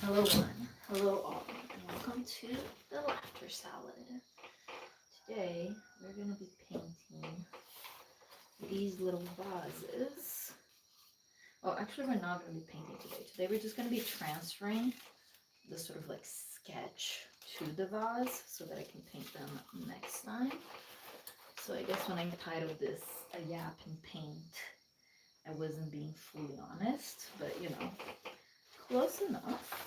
Hello one, hello all, and welcome to the Laughter Salad. Today we're going to be painting these little vases. Oh, actually we're not going to be painting today. Today we're just going to be transferring the sort of like sketch to the vase so that I can paint them next time. So I guess when I titled this A Yap and Paint, I wasn't being fully honest, but you know, close enough.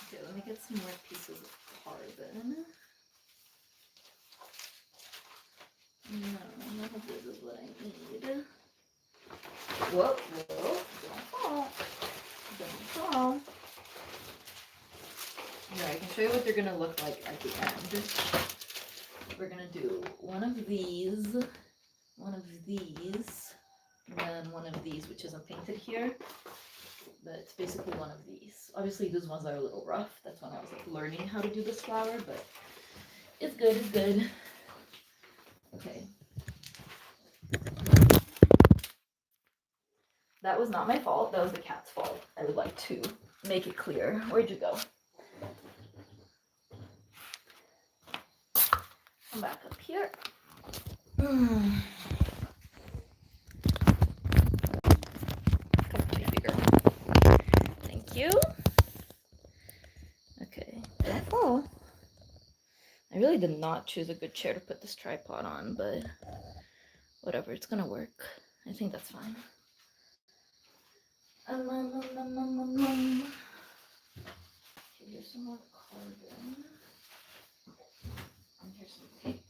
Okay, let me get some more pieces of carbon. No, none of this is what I need. Whoa, whoa, don't fall. Don't fall. Here, I can show you what they're gonna look like at the end. We're gonna do one of these, and then one of these, which isn't painted here. But it's basically one of these. Obviously, these ones are a little rough. That's when I was like learning how to do this flower, but it's good, it's good. Okay. That was not my fault. That was the cat's fault. I would like to make it clear. Where'd you go? Come back up here. Come on, baby girl. Thank you. Okay. Don't fall. I really did not choose a good chair to put this tripod on, but whatever. It's gonna work. I think that's fine. Here's some more carbon. And here's some tape.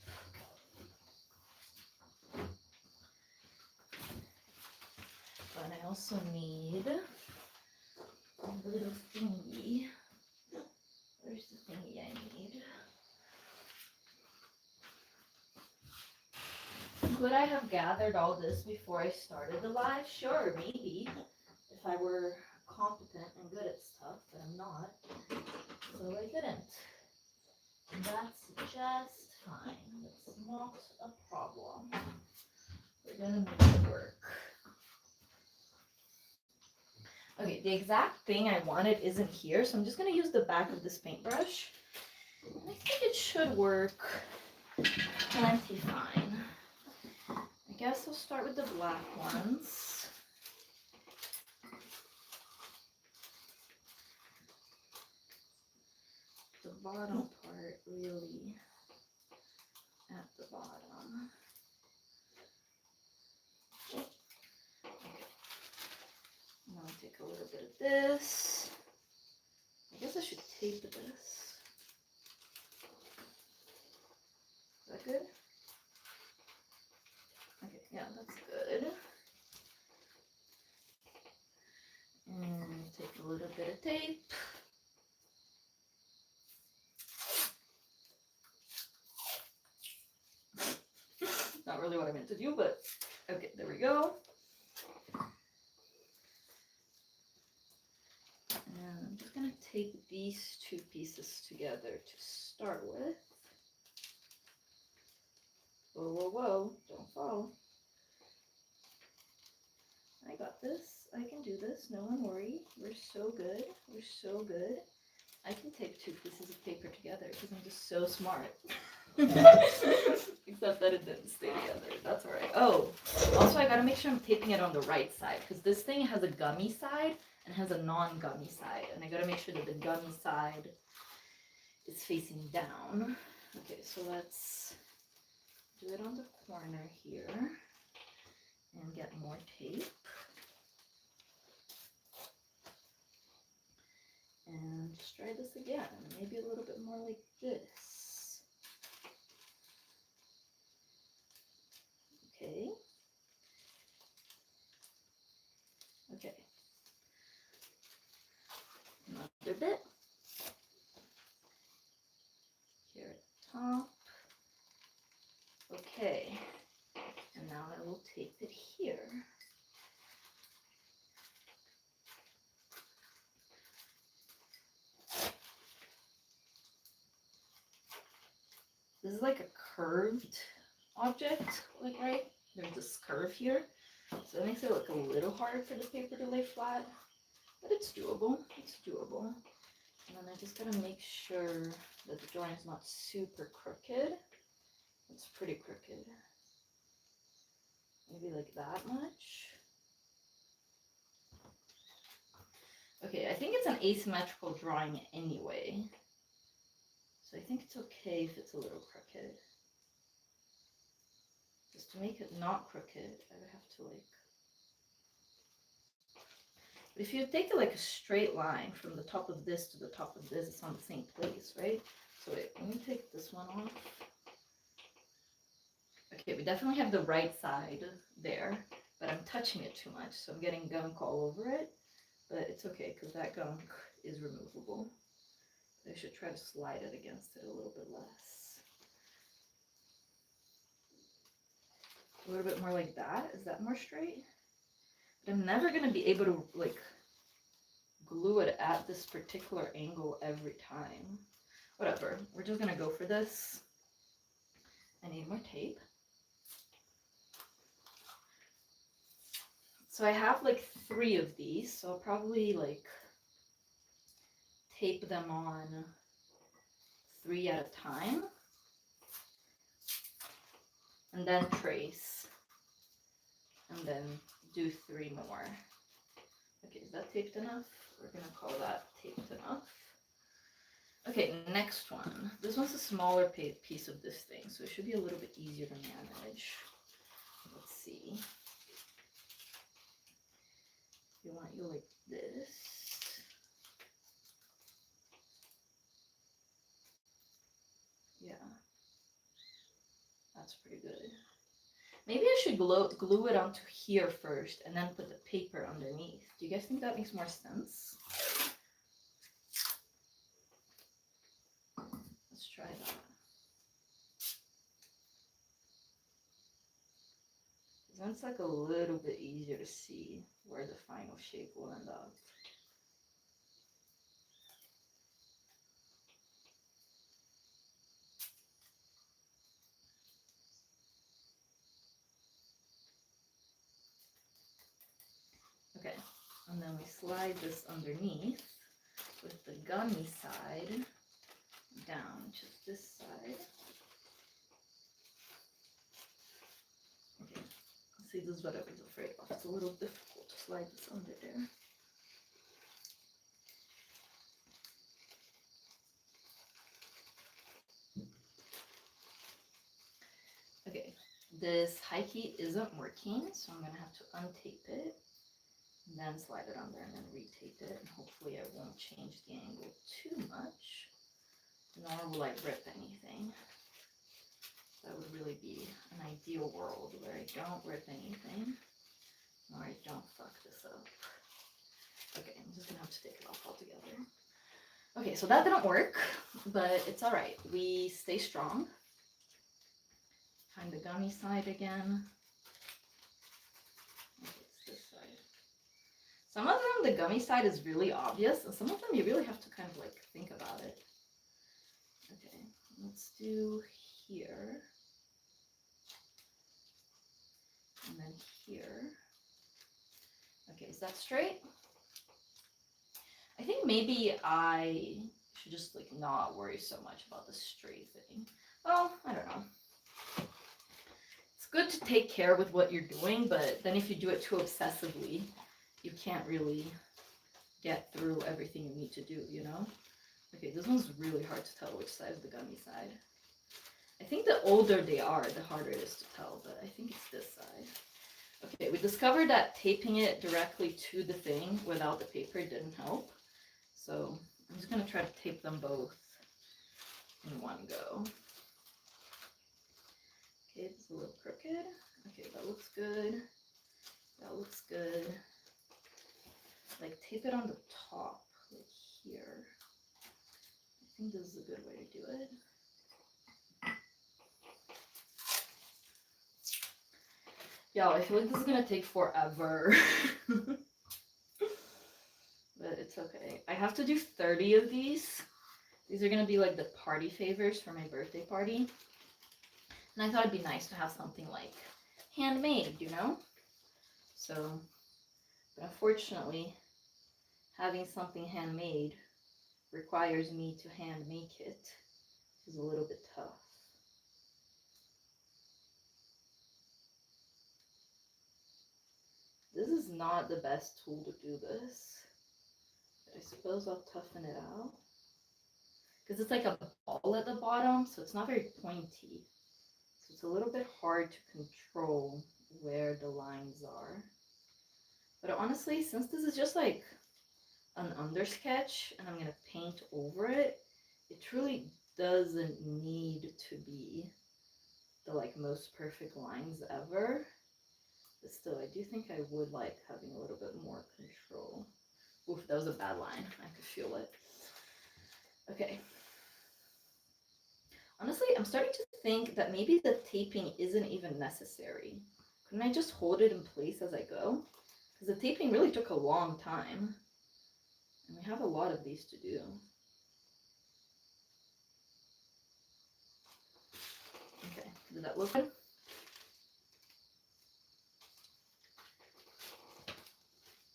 But I also need a little thingy. Where's the thingy I need? Could I have gathered all this before I started the live? Sure, maybe. If I were competent and good at stuff, but I'm not. So I didn't. And that's just fine. That's not a problem. We're gonna make it work. Okay, the exact thing I wanted isn't here, so I'm just gonna use the back of this paintbrush. And I think it should work plenty fine. I guess I'll start with the black ones. The bottom part really at the bottom. Okay. I'm gonna take a little bit of this. I guess I should tape this. Is that good? Okay, yeah, that's good. And take a little bit of tape. Not really what I meant to do, but okay, there we go. And I'm just gonna tape these two pieces together to start with. Whoa, whoa, whoa, don't fall. I got this. I can do this. No one worry. We're so good. We're so good. I can tape two pieces of paper together because I'm just so smart. Except that it didn't stay together. That's alright. Oh, also I gotta make sure I'm taping it on the right side because this thing has a gummy side and has a non-gummy side. And I gotta make sure that the gummy side is facing down. Okay, so let's do it on the corner here and get more tape. And just try this again, maybe a little bit more like this. Okay. Okay. Another bit. Here at the top. Okay. And now I will tape it here. This is like a curved object, like right? There's this curve here. So it makes it look a little hard for the paper to lay flat. but it's doable. It's doable. And then I just gotta make sure that the drawing is not super crooked. It's pretty crooked. Maybe like that much. Okay, I think it's an asymmetrical drawing anyway. So I think it's okay if it's a little crooked. Just to make it not crooked, I would have to like... But if you take it like a straight line from the top of this to the top of this, it's on the same place, right? So wait, let me take this one off. Okay, we definitely have the right side there, but I'm touching it too much, so I'm getting gunk all over it. But it's okay, because that gunk is removable. I should try to slide it against it a little bit less. A little bit more like that. Is that more straight? But I'm never going to be able to, like, glue it at this particular angle every time. Whatever. We're just going to go for this. I need more tape. So I have like 3 of these, so I'll probably like tape them on 3 at a time and then trace and then do 3 more. Okay, is that taped enough? We're gonna call that taped enough. Okay, next one. This one's a smaller piece of this thing, so it should be a little bit easier to manage. Let's see. You want you like this. Yeah, that's pretty good. Maybe I should glue it onto here first and then put the paper underneath. Do you guys think that makes more sense? Let's try that. Then it's like a little bit easier to see where the final shape will end up. Okay, and then we slide this underneath with the gummy side down, which is this side. Okay, see, this is what I was afraid of. It's a little difficult to slide this under there. Okay, this high key isn't working, so I'm gonna have to untape it, and then slide it under and then retape it, and hopefully I won't change the angle too much, nor will I rip anything. That would really be an ideal world where I don't rip anything, or I don't fuck this up. Okay, I'm just gonna have to take it off altogether. Okay, so that didn't work, but it's all right. We stay strong. Find the gummy side again. Okay, it's this side. Some of them, the gummy side is really obvious, and some of them you really have to kind of like think about it. Okay, let's do here. And then here. Okay, is that straight? I think maybe I should just like not worry so much about the straight thing. Well, I don't know. It's good to take care with what you're doing, but then if you do it too obsessively, you can't really get through everything you need to do, you know? Okay, this one's really hard to tell which side is the gummy side. I think the older they are, the harder it is to tell, but I think it's this side. Okay, we discovered that taping it directly to the thing without the paper didn't help. So I'm just going to try to tape them both in one go. Okay, it's a little crooked. Okay, that looks good. That looks good. Like tape it on the top, like here. I think this is a good way to do it. Yo, I feel like this is gonna take forever. But it's okay. I have to do 30 of these. These are gonna be like the party favors for my birthday party. And I thought it'd be nice to have something like handmade, you know? So, but unfortunately, having something handmade requires me to hand make it, which is a little bit tough. This is not the best tool to do this, but I suppose I'll toughen it out. Because it's like a ball at the bottom, so it's not very pointy. So it's a little bit hard to control where the lines are. But honestly, since this is just like an undersketch and I'm going to paint over it, it truly doesn't need to be the like most perfect lines ever. But still, I do think I would like having a little bit more control. Oof, that was a bad line. I could feel it. Okay. Honestly, I'm starting to think that maybe the taping isn't even necessary. Couldn't I just hold it in place as I go? Because the taping really took a long time. And we have a lot of these to do. Okay, did that look good?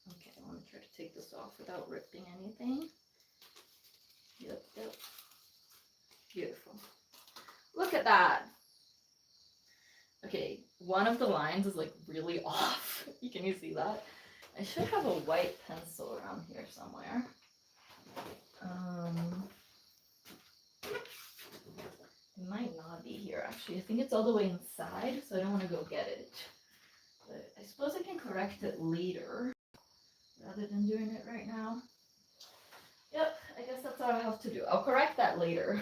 Okay, I want to try to take this off without ripping anything. Yep. Beautiful. Look at that. Okay, one of the lines is like really off. Can you see that? I should have a white pencil around here somewhere. It might not be here actually. I think it's all the way inside, so I don't want to go get it. But I suppose I can correct it later rather than doing it right now. Yep, I guess that's all I have to do. I'll correct that later.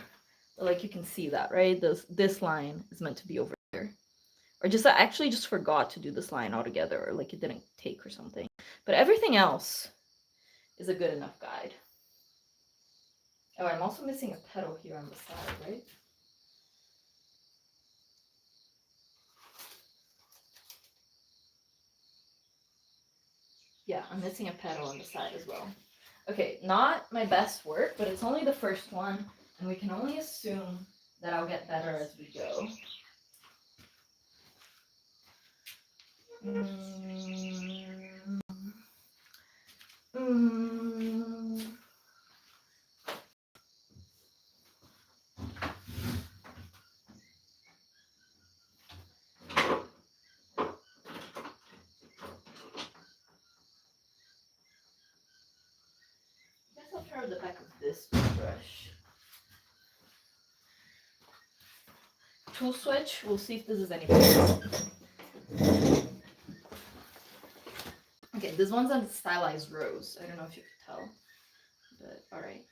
Like you can see that, right? This line is meant to be over here. Or just I actually just forgot to do this line altogether, or like it didn't take or something. But everything else is a good enough guide. Oh, I'm also missing a petal here on the side, right? Yeah, I'm missing a petal on the side as well. Okay, not my best work, but it's only the first one, and we can only assume that I'll get better as we go. I guess I'll try with the back of this brush. Tool switch, we'll see if this is any better. Okay, this one's on stylized rose. I don't know if you could tell, but all right.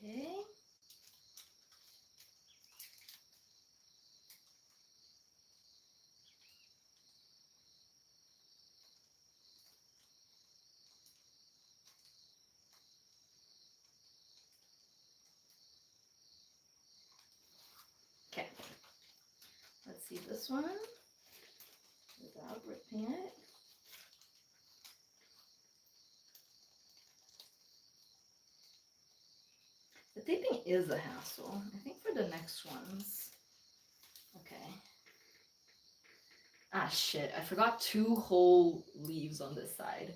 Okay. Okay. Let's see this one without ripping it. The taping is a hassle. I think for the next ones. Okay. Ah, shit. I forgot 2 whole leaves on this side.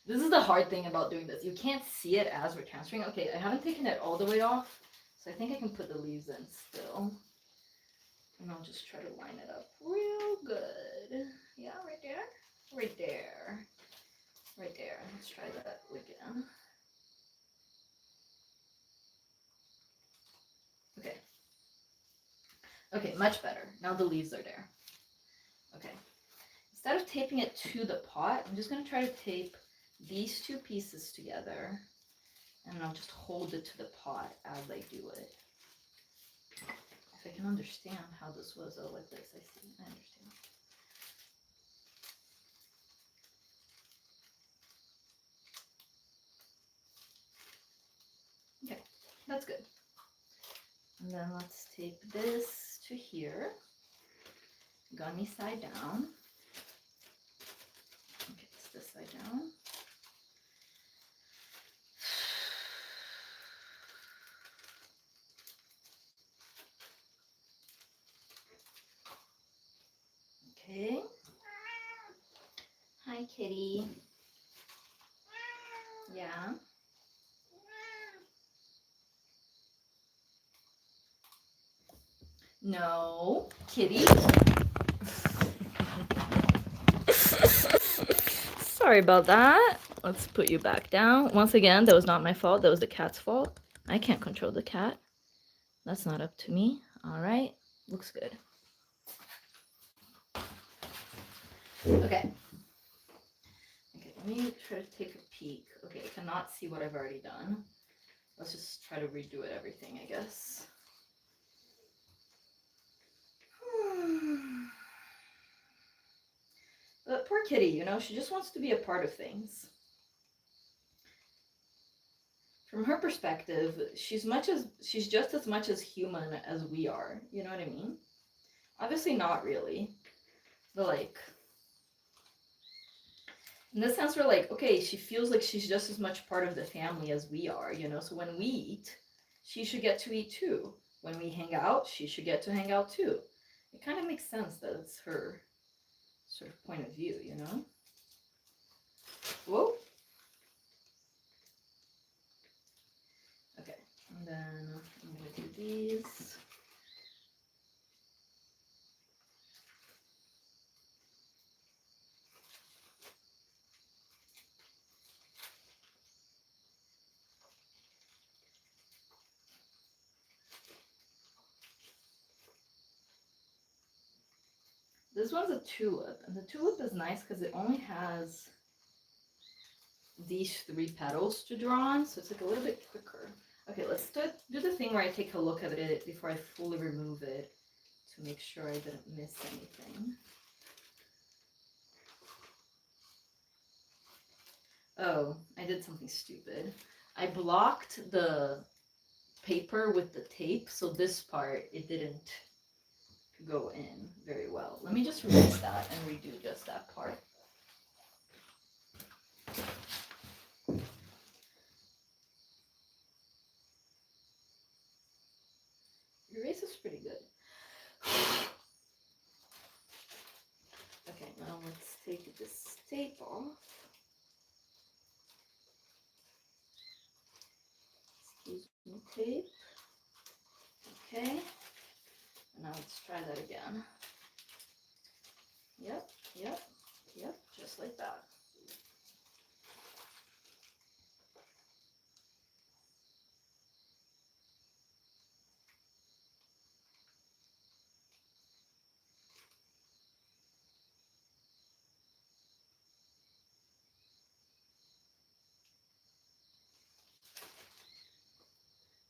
This is the hard thing about doing this. You can't see it as we're transferring. Okay, I haven't taken it all the way off, so I think I can put the leaves in still. And I'll just try to line it up real good. Yeah, right there. Right there. Right there. Let's try that again. Okay, much better. Now the leaves are there. Okay. Instead of taping it to the pot, I'm just going to try to tape these two pieces together, and I'll just hold it to the pot as I do it. If I can understand how this was, oh, like this, I see, I understand. Okay, that's good. And then let's tape this to here, gunny side down. Okay, it's this side down. Okay. Hi, kitty. Yeah. No, kitty. Sorry about that. Let's put you back down. Once again, that was not my fault. That was the cat's fault. I can't control the cat. That's not up to me. All right. Looks good. Okay. Okay, let me try to take a peek. Okay, I cannot see what I've already done. Let's just try to redo it, everything, I guess. But poor kitty, you know, she just wants to be a part of things. From her perspective, she's just as much as human as we are. You know what I mean? Obviously not really. But like, in the sense where like, okay, she feels like she's just as much part of the family as we are, you know? So when we eat, she should get to eat too. When we hang out, she should get to hang out too. It kind of makes sense that it's her sort of point of view, you know? Whoa. Okay, and then I'm gonna do these. This one's a tulip, and the tulip is nice because it only has these 3 petals to draw on, so it's like a little bit quicker. Okay, let's do the thing where I take a look at it before I fully remove it to make sure I didn't miss anything. Oh, I did something stupid. I blocked the paper with the tape, so this part, it didn't go in very well. Let me just erase that and redo just that part. Erase is pretty good. Okay, now let's take this tape off. Excuse me, tape. Okay, and now let's try that again. Yep, yep, yep, just like that.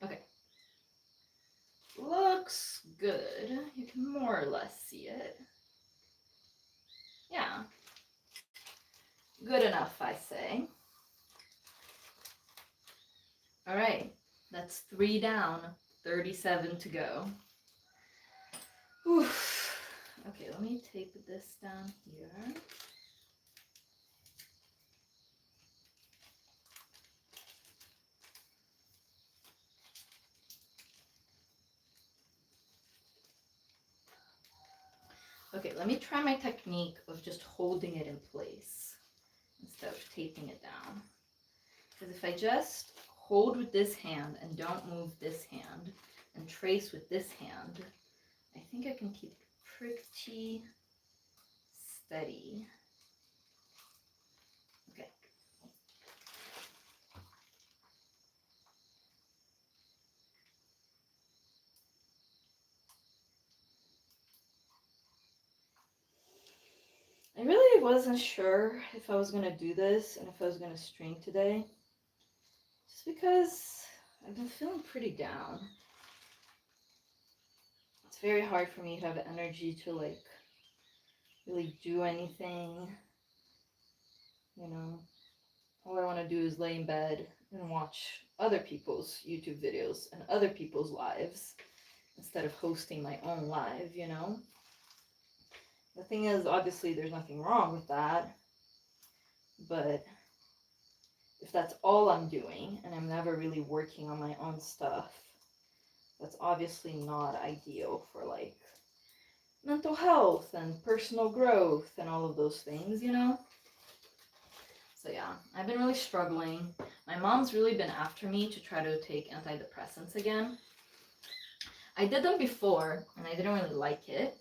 Okay. Looks good. You can more or less see it. Yeah. Good enough, I say. All right. That's 3 down, 37 to go. Oof. Okay, let me tape this down here. Okay, let me try my technique of just holding it in place instead of taping it down. Because if I just hold with this hand and don't move this hand and trace with this hand, I think I can keep it pretty steady. Okay. really wasn't sure if I was gonna do this and if I was gonna stream today. Just because I've been feeling pretty down. It's very hard for me to have energy to like really do anything. You know, all I want to do is lay in bed and watch other people's YouTube videos and other people's lives instead of hosting my own live, you know? The thing is, obviously, there's nothing wrong with that, but if that's all I'm doing and I'm never really working on my own stuff, that's obviously not ideal for like mental health and personal growth and all of those things, you know? So yeah, I've been really struggling. My mom's really been after me to try to take antidepressants again. I did them before and I didn't really like it.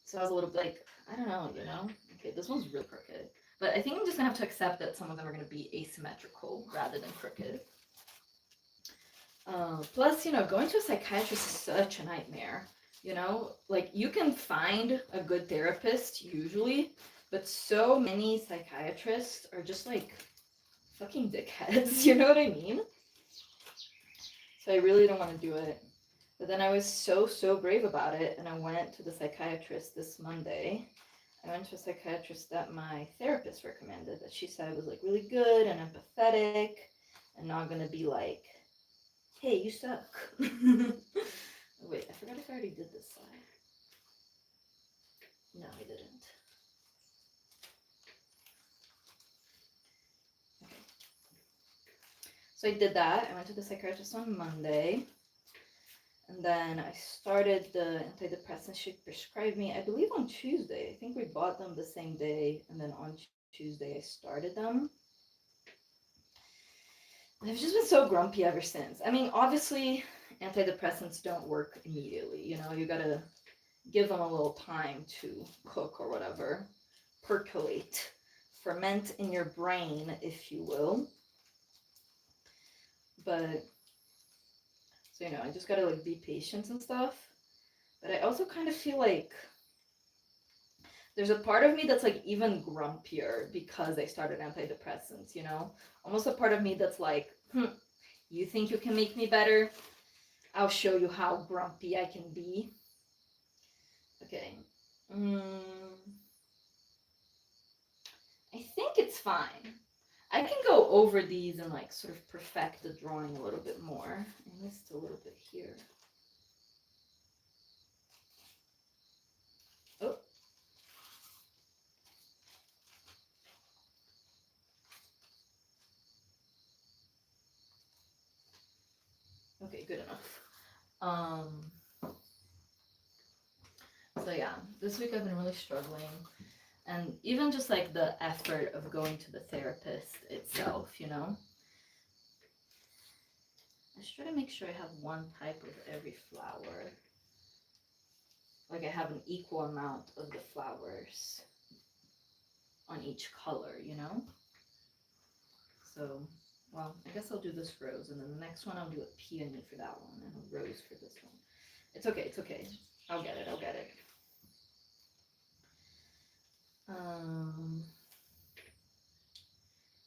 So I was a little bit like, I don't know, you know? Okay, this one's really crooked. But I think I'm just gonna have to accept that some of them are gonna be asymmetrical rather than crooked. Plus, you know, going to a psychiatrist is such a nightmare. You know, like you can find a good therapist usually, but so many psychiatrists are just like fucking dickheads, you know what I mean? So I really don't want to do it. But then I was so brave about it, and I went to the psychiatrist this Monday. I went to a psychiatrist that my therapist recommended, that she said was like really good and empathetic and not gonna be like, hey, you suck. Wait, I forgot if I already did this side. No, I didn't. Okay. So I did that. I went to the psychiatrist on Monday. And then I started the antidepressants she prescribed me, I believe on Tuesday. I think we bought them the same day. And then on Tuesday I started them. And I've just been so grumpy ever since. I mean, obviously, antidepressants don't work immediately. You know, you gotta give them a little time to cook or whatever, percolate, ferment in your brain, if you will. But, so, you know, I just gotta like be patient and stuff. But I also kind of feel like there's a part of me that's like even grumpier because I started antidepressants, you know? Almost a part of me that's like, you think you can make me better? I'll show you how grumpy I can be. Okay. I think it's fine. I can go over these and like sort of perfect the drawing a little bit more. I missed a little bit here. Oh. Okay, good enough. So yeah, this week I've been really struggling. And even just like the effort of going to the therapist itself, you know? I should try to make sure I have one type of every flower. Like I have an equal amount of the flowers on each color, you know? So, well, I guess I'll do this rose, and then the next one I'll do a peony for that one, and a rose for this one. It's okay, it's okay. I'll get it, I'll get it.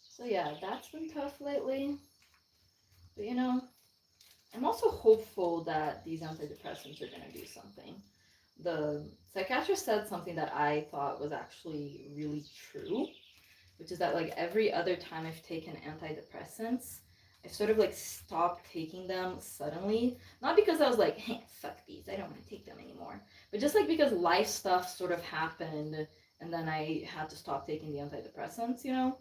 So yeah, that's been tough lately. But you know, I'm also hopeful that these antidepressants are going to do something. The psychiatrist said something that I thought was actually really true, which is that like every other time I've taken antidepressants, I've sort of like stopped taking them suddenly. Not because I was like, hey, fuck these, I don't want to take them anymore. But just like because life stuff sort of happened and then I had to stop taking the antidepressants, you know?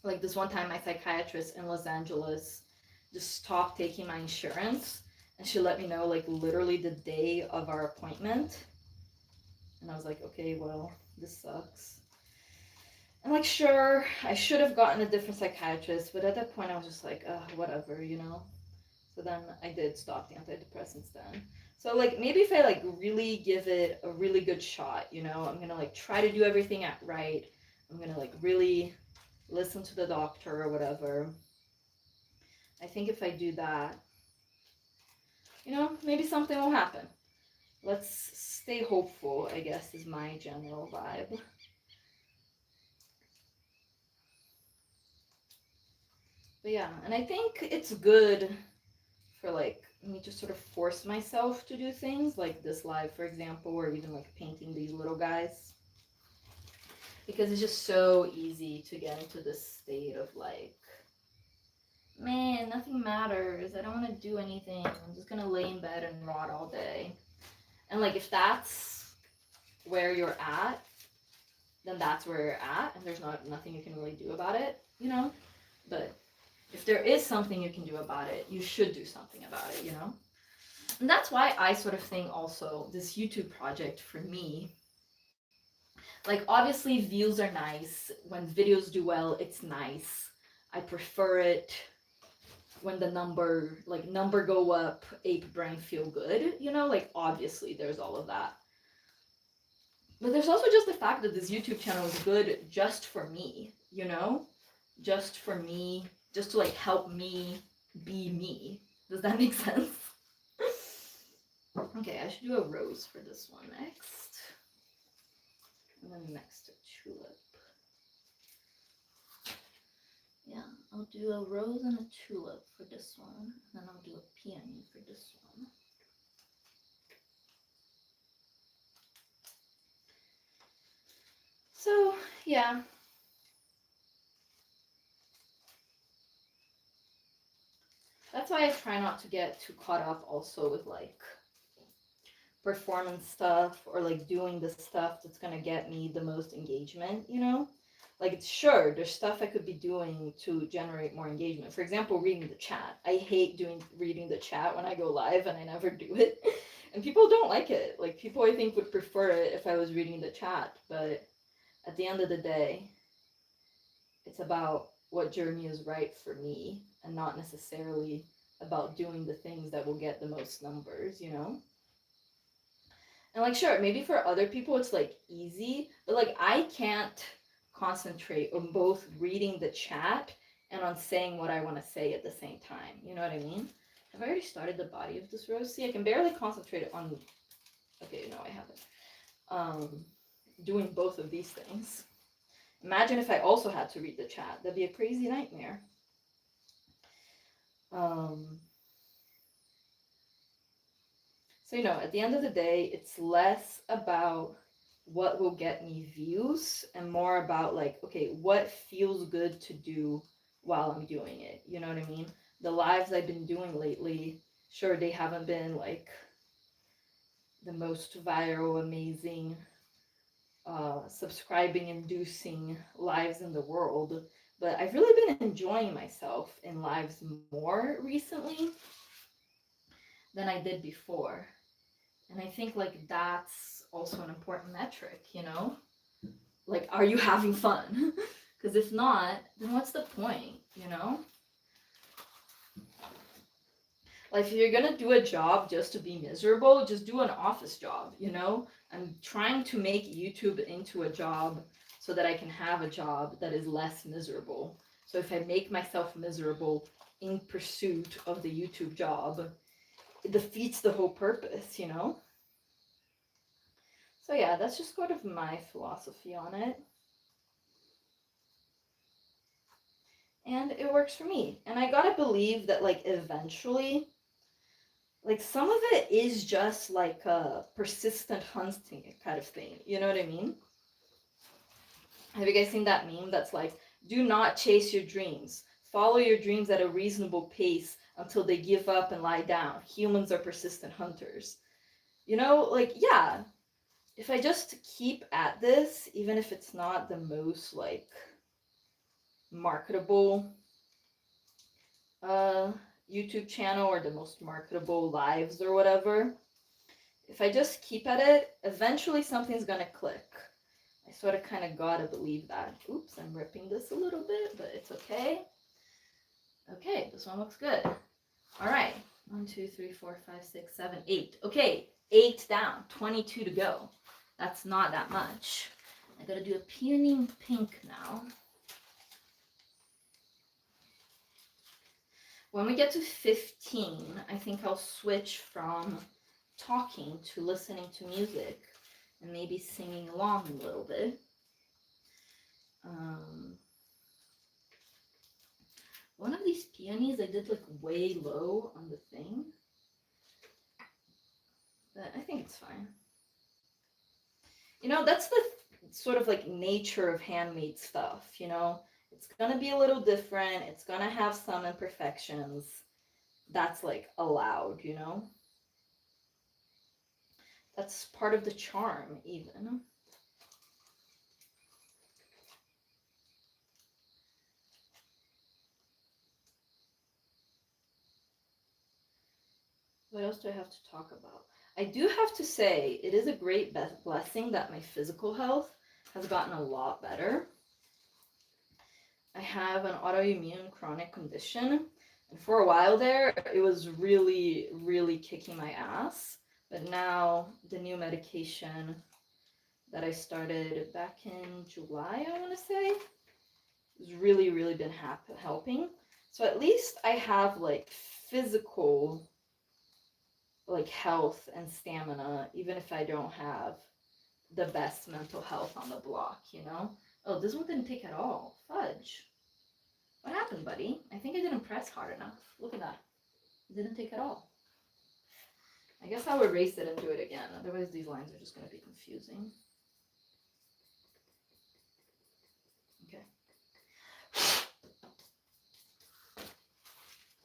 Like this one time, my psychiatrist in Los Angeles just stopped taking my insurance, and she let me know like literally the day of our appointment. And I was like, okay, well, this sucks. And like, sure, I should have gotten a different psychiatrist, but at that point, I was just like, whatever, you know. So then I did stop the antidepressants then. So like maybe if I like really give it a really good shot, you know, I'm gonna like try to do everything right. I'm gonna like really listen to the doctor or whatever. I think if I do that, you know, maybe something will happen. let's stay hopeful, I guess, is my general vibe. But yeah, and I think it's good for like me to sort of force myself to do things like this live, for example, or even like painting these little guys. Because it's just so easy to get into this state of like, man, nothing matters. I don't want to do anything. I'm just gonna lay in bed and rot all day. And like, if that's where you're at, then that's where you're at, and there's nothing you can really do about it, you know? But if there is something you can do about it, you should do something about it, you know? And that's why I sort of think also this YouTube project for me, like obviously views are nice. When videos do well, it's nice. I prefer it when the number go up, ape brain feel good, you know? Like obviously there's all of that. But there's also just the fact that this YouTube channel is good just for me, you know? Just for me, just to like help me be me. Does that make sense? Okay, I should do a rose for this one next. And then next a tulip. Yeah, I'll do a rose and a tulip for this one. And then I'll do a peony for this one. So, yeah. That's why I try not to get too caught up also with like performance stuff or like doing the stuff that's gonna get me the most engagement, you know? Like it's sure there's stuff I could be doing to generate more engagement. For example, reading the chat. I hate reading the chat when I go live and I never do it. And people don't like it. Like people I think would prefer it if I was reading the chat, but at the end of the day, it's about what journey is right for me and not necessarily about doing the things that will get the most numbers, you know? And like, sure, maybe for other people it's like easy, but like, I can't concentrate on both reading the chat and on saying what I want to say at the same time. You know what I mean? Have I already started the body of this rose? See, I can barely concentrate on. Okay, no, I haven't. Doing both of these things. Imagine if I also had to read the chat. That'd be a crazy nightmare. So, you know, at the end of the day, it's less about what will get me views and more about like, okay, what feels good to do while I'm doing it. You know what I mean? The lives I've been doing lately, sure, they haven't been like the most viral, amazing, subscribing inducing lives in the world, but I've really been enjoying myself in lives more recently than I did before. And I think like that's also an important metric, you know? Like, are you having fun? Because if not, then what's the point, you know? Like, if you're gonna do a job just to be miserable, just do an office job, you know? I'm trying to make YouTube into a job so that I can have a job that is less miserable. So if I make myself miserable in pursuit of the YouTube job, it defeats the whole purpose, you know? So yeah, that's just sort of my philosophy on it. And it works for me. And I gotta believe that like eventually, like some of it is just like a persistent hunting kind of thing. You know what I mean? Have you guys seen that meme that's like, do not chase your dreams. Follow your dreams at a reasonable pace until they give up and lie down. Humans are persistent hunters. You know, like, yeah, if I just keep at this, even if it's not the most like marketable YouTube channel or the most marketable lives or whatever, if I just keep at it, eventually something's gonna click. I sort of kind of gotta believe that. Oops, I'm ripping this a little bit, but it's okay. Okay, this one looks good. All right, 1, 2, 3, 4, 5, 6, 7, 8. Okay, 8 down, 22 to go. That's not that much. I gotta do a peony pink now. When we get to 15, I think I'll switch from talking to listening to music and maybe singing along a little bit. One of these peonies I did like way low on the thing, but I think it's fine. You know, that's the sort of like nature of handmade stuff, you know? It's gonna be a little different, it's gonna have some imperfections. That's like allowed, you know? That's part of the charm, even. What else do I have to talk about? I do have to say, it is a great blessing that my physical health has gotten a lot better. I have an autoimmune chronic condition, and for a while there, it was really, really kicking my ass. But now, the new medication that I started back in July, I want to say, has really, really been helping. So at least I have like physical like health and stamina, even if I don't have the best mental health on the block, you know? Oh, this one didn't take at all. Fudge. What happened, buddy? I think I didn't press hard enough. Look at that. It didn't take at all. I guess I'll erase it and do it again. Otherwise, these lines are just going to be confusing. Okay.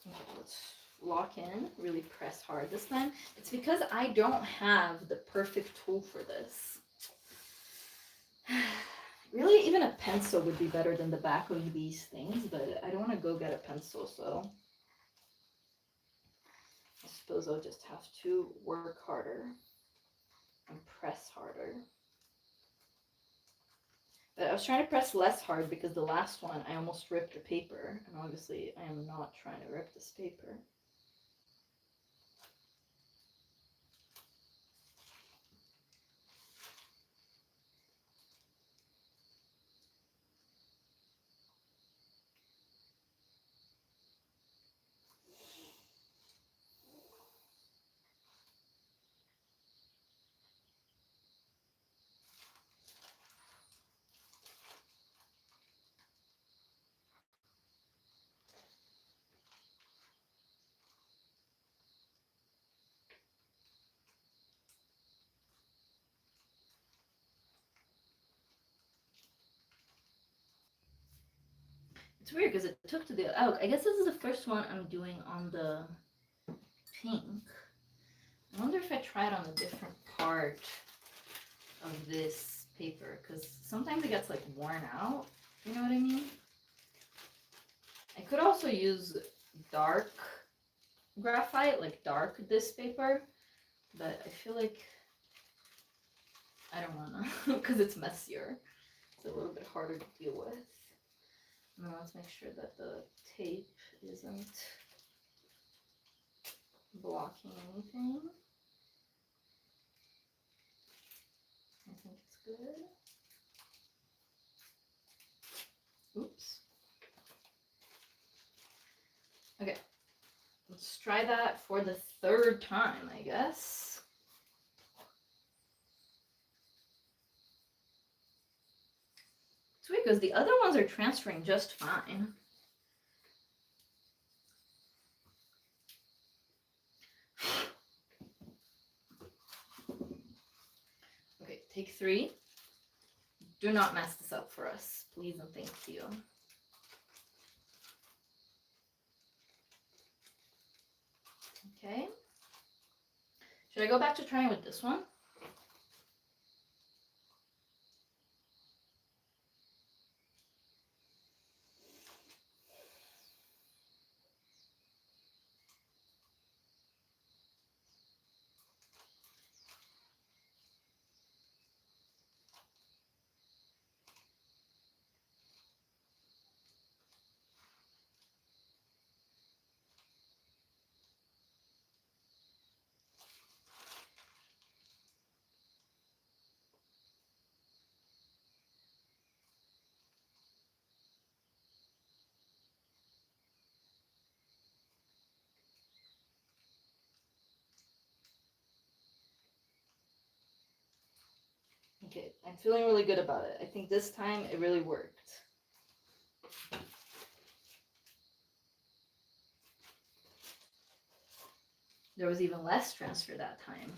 Okay, let's lock in. Really press hard this time. It's because I don't have the perfect tool for this. Really, even a pencil would be better than the back of these things, but I don't want to go get a pencil, so I suppose I'll just have to work harder and press harder. But I was trying to press less hard because the last one I almost ripped the paper, and obviously I am not trying to rip this paper. It's weird because it took to the, oh, I guess this is the first one I'm doing on the pink. I wonder if I try it on a different part of this paper, because sometimes it gets like worn out, you know what I mean? I could also use dark graphite, like dark this paper, but I feel like I don't wanna, because it's messier. It's a little bit harder to deal with. Now let's make sure that the tape isn't blocking anything. I think it's good. Oops. Okay, let's try that for the third time, I guess. It's weird because the other ones are transferring just fine. Okay, take 3. Do not mess this up for us, please and thank you. Okay. Should I go back to trying with this one? Okay, I'm feeling really good about it. I think this time it really worked. There was even less transfer that time.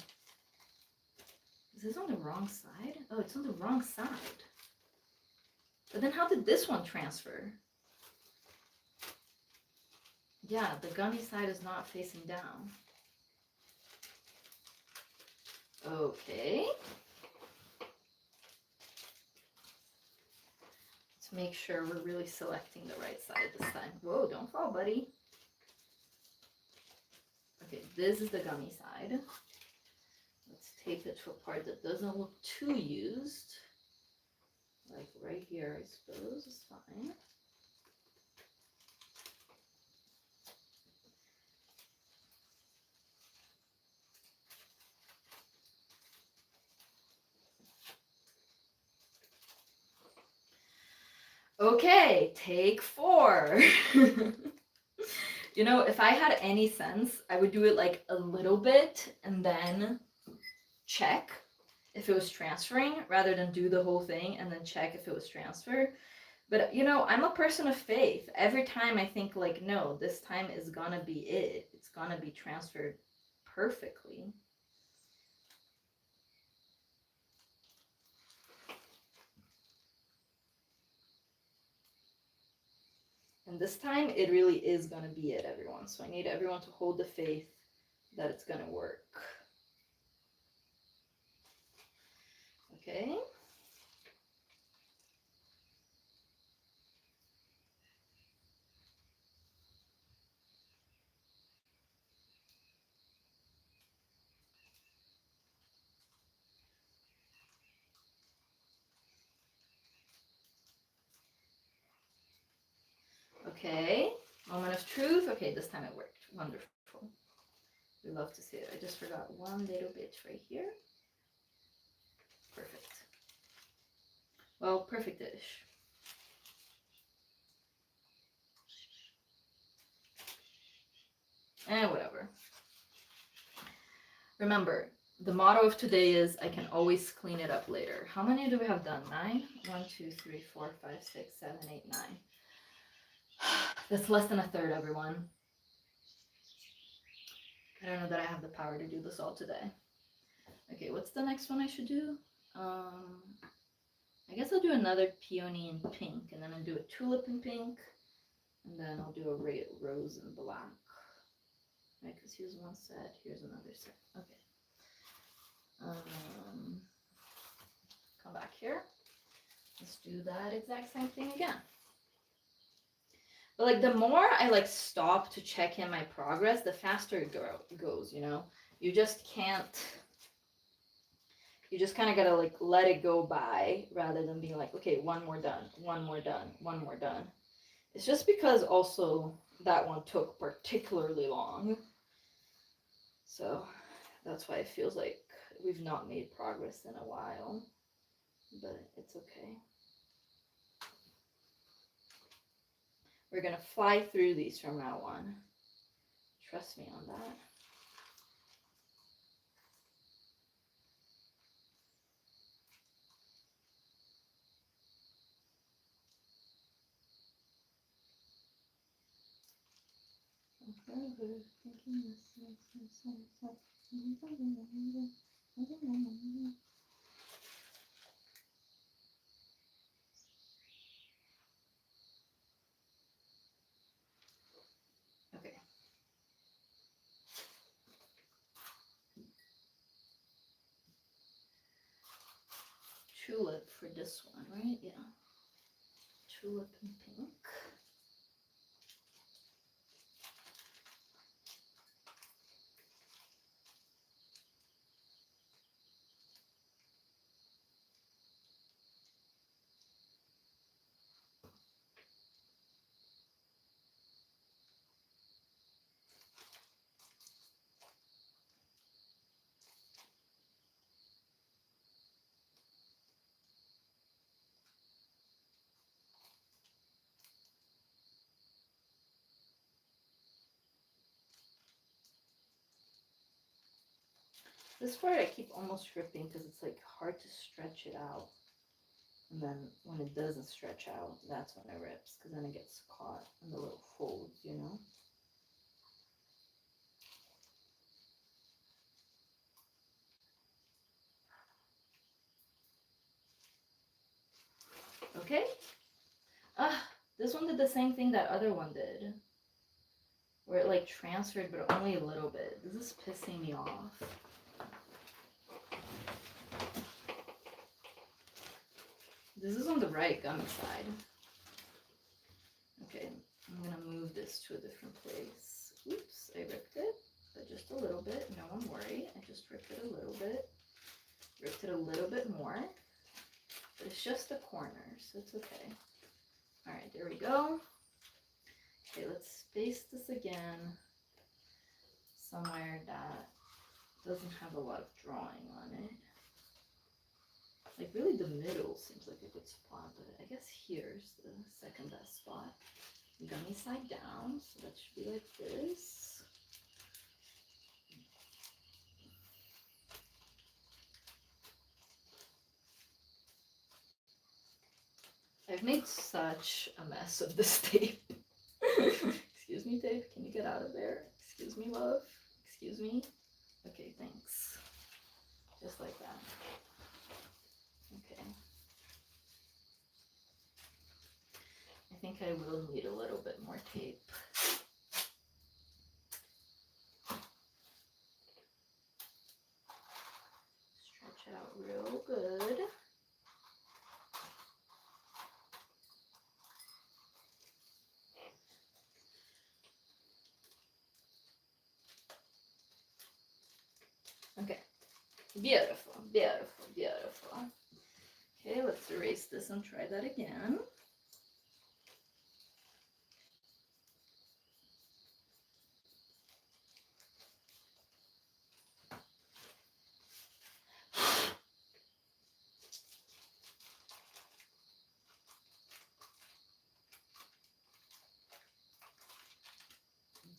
Is this on the wrong side? Oh, it's on the wrong side. But then how did this one transfer? Yeah, the gummy side is not facing down. Okay. Let's make sure we're really selecting the right side this time. Whoa, don't fall, buddy. Okay, this is the gummy side. Let's tape it to a part that doesn't look too used. Like right here, I suppose, is fine. Okay, take 4. You know, if I had any sense, I would do it like a little bit and then check if it was transferring rather than do the whole thing and then check if it was transferred. But you know, I'm a person of faith. Every time I think like, no, this time is gonna be it. It's gonna be transferred perfectly. And this time, it really is going to be it, everyone. So I need everyone to hold the faith that it's going to work. Okay? Okay. Moment of truth. Okay, this time it worked. Wonderful. We love to see it. I just forgot one little bit right here. Perfect. Well, perfect-ish. And whatever. Remember, the motto of today is I can always clean it up later. How many do we have done? 9? 1, 2, 3, 4, 5, 6, 7, 8, 9. That's less than a third, everyone. I don't know that I have the power to do this all today. Okay, what's the next one I should do? I guess I'll do another peony in pink, and then I'll do a tulip in pink, and then I'll do a rose in black. Right, because here's one set, here's another set. Okay. Come back here. Let's do that exact same thing again. But like the more I like stop to check in my progress, the faster it goes, you know? You just can't, you just kind of gotta like let it go by rather than being like, okay, one more done, one more done, one more done. It's just because also that one took particularly long. So that's why it feels like we've not made progress in a while, but it's okay. We're gonna fly through these from now on. Trust me on that. Okay. Tulip for this one, right? Yeah. Tulip and pink. This part I keep almost ripping because it's like hard to stretch it out. And then when it doesn't stretch out, that's when it rips, because then it gets caught in the little folds, you know? Okay. This one did the same thing that other one did. Where it like transferred, but only a little bit. This is pissing me off. This is on the right gummy side. Okay, I'm gonna move this to a different place. Oops, I ripped it, but just a little bit. No one worry. I just ripped it a little bit. Ripped it a little bit more. But it's just the corner, so it's okay. Alright, there we go. Okay, let's space this again somewhere that doesn't have a lot of drawing on it. Like really the middle seems like a good spot, but I guess here's the second best spot. Gummy side down, so that should be like this. I've made such a mess of this tape. Excuse me, tape, can you get out of there? Excuse me, love. Excuse me. Okay, thanks. Just like that. Okay. I think I will need a little bit more tape. Stretch out real good. Okay, beautiful, beautiful, beautiful. Okay, let's erase this and try that again.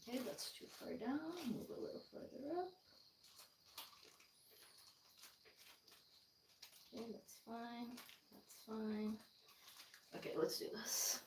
Okay, that's too far down. Move a little further up. Okay, that's fine. That's fine. Okay, let's do this.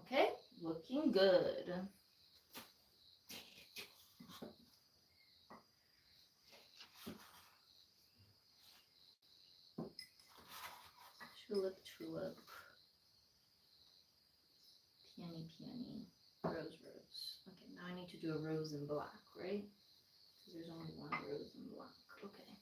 Okay, looking good. Tulip, tulip. Peony, peony. Rose, rose. Okay, now I need to do a rose in black, right? Because there's only one rose in black. Okay.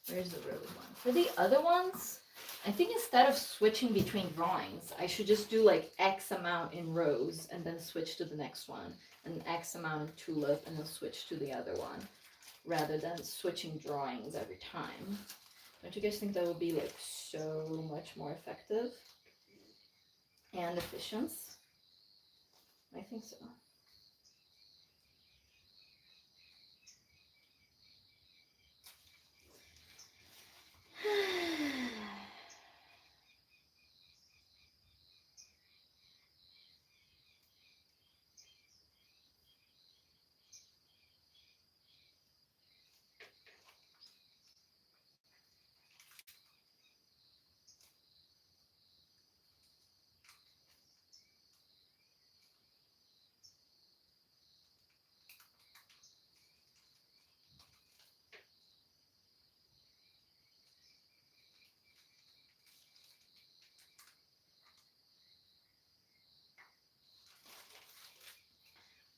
Where's the rose one? For the other ones, I think instead of switching between drawings, I should just do like X amount in rose and then switch to the next one, and X amount in tulip and then switch to the other one, rather than switching drawings every time. Don't you guys think that would be like so much more effective and efficient? I think so.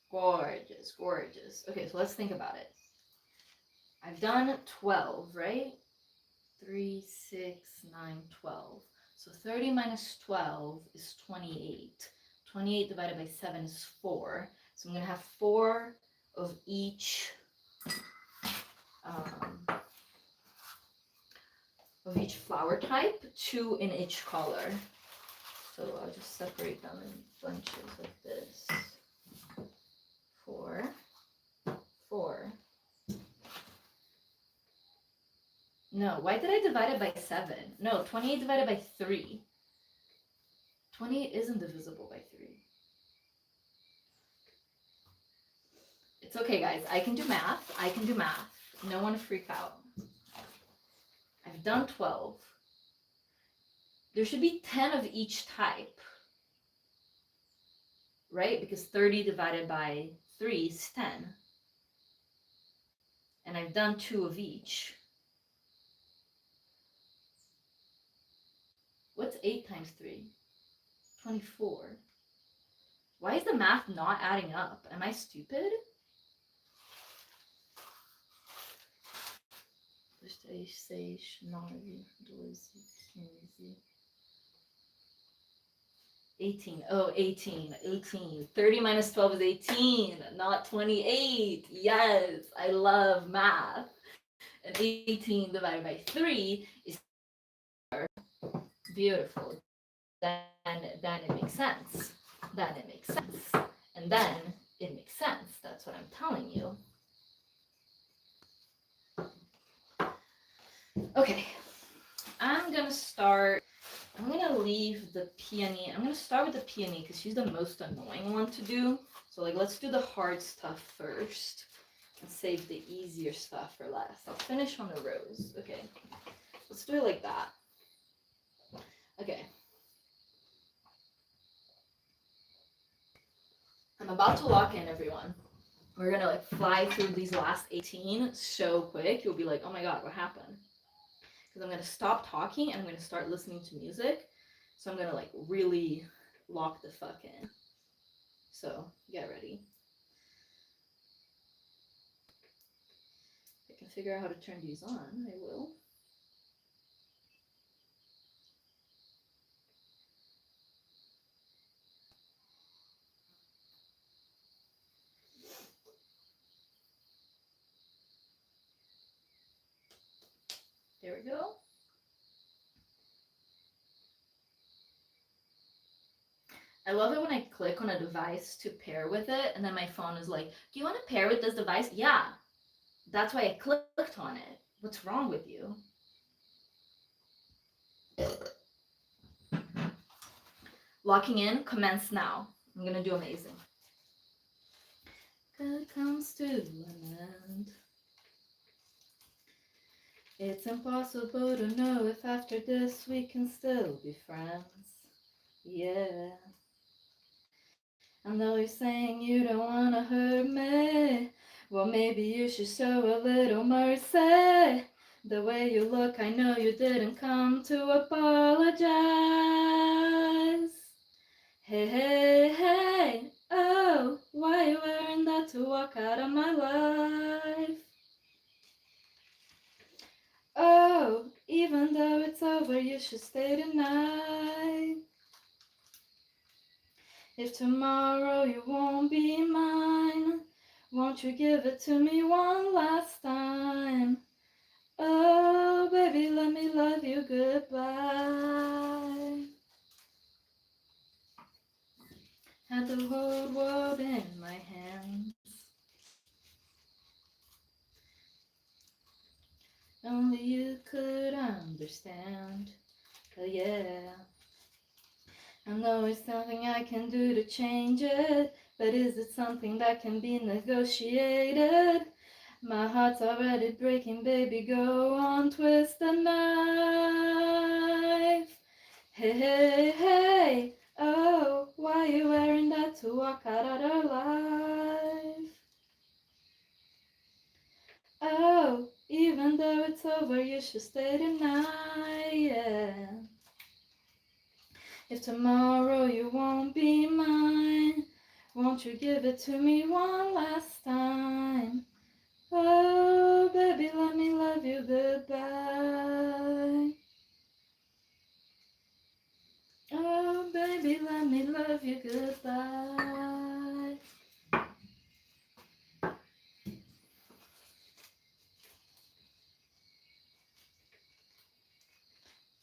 Gorgeous, gorgeous. Okay, so let's think about it. I've done 12, right? 3, 6, 9, 12. So 30 minus 12 is 28. 28 divided by 7 is 4. So I'm going to have 4 of each flower type, 2 in each color. So I'll just separate them in bunches like this. 4, 4. No, why did I divide it by 7? No, 28 divided by 3. 28 isn't divisible by 3. It's okay, guys. I can do math. I can do math. No one freak out. I've done 12. There should be 10 of each type, right? Because 30 divided by 3 is 10. And I've done 2 of each. What's 8 times 3? 24. Why is the math not adding up? Am I stupid? 18. Oh, 18. 18. 30 minus 12 is 18, not 28. Yes, I love math. And 18 divided by 3 is beautiful. Then it makes sense. Then it makes sense. And then it makes sense. That's what I'm telling you. Okay. I'm going to leave the peony. I'm going to start with the peony because she's the most annoying one to do. So like, let's do the hard stuff first and save the easier stuff for last. I'll finish on the rose. Okay. Let's do it like that. Okay. I'm about to lock in, everyone. We're going to like fly through these last 18 so quick. You'll be like, oh my God, what happened? Because I'm going to stop talking and I'm going to start listening to music. So I'm going to like really lock the fuck in. So get ready. If I can figure out how to turn these on, I will. There we go. I love it when I click on a device to pair with it, and then my phone is like, do you want to pair with this device? Yeah. That's why I clicked on it. What's wrong with you? Locking in, commence now. I'm going to do amazing. Good comes to an end. It's impossible to know if after this we can still be friends. Yeah. And though you're saying you don't want to hurt me, well, maybe you should show a little mercy. The way you look, I know you didn't come to apologize. Hey, hey, hey, oh, why you wearing that to walk out of my life? Oh, even though it's over, you should stay tonight. If tomorrow you won't be mine, won't you give it to me one last time? Oh, baby, let me love you goodbye. Had the whole world in my hands. Only you could understand. Oh, yeah. I know it's something I can do to change it, but is it something that can be negotiated? My heart's already breaking, baby, go on, twist the knife. Hey, hey, hey, oh, why you wearing that to walk out of our life? Oh, even though it's over, you should stay tonight, yeah. If tomorrow you won't be mine, won't Won't you give it to me one last time? Oh, baby, let me love you goodbye. Oh, baby, let me love you goodbye.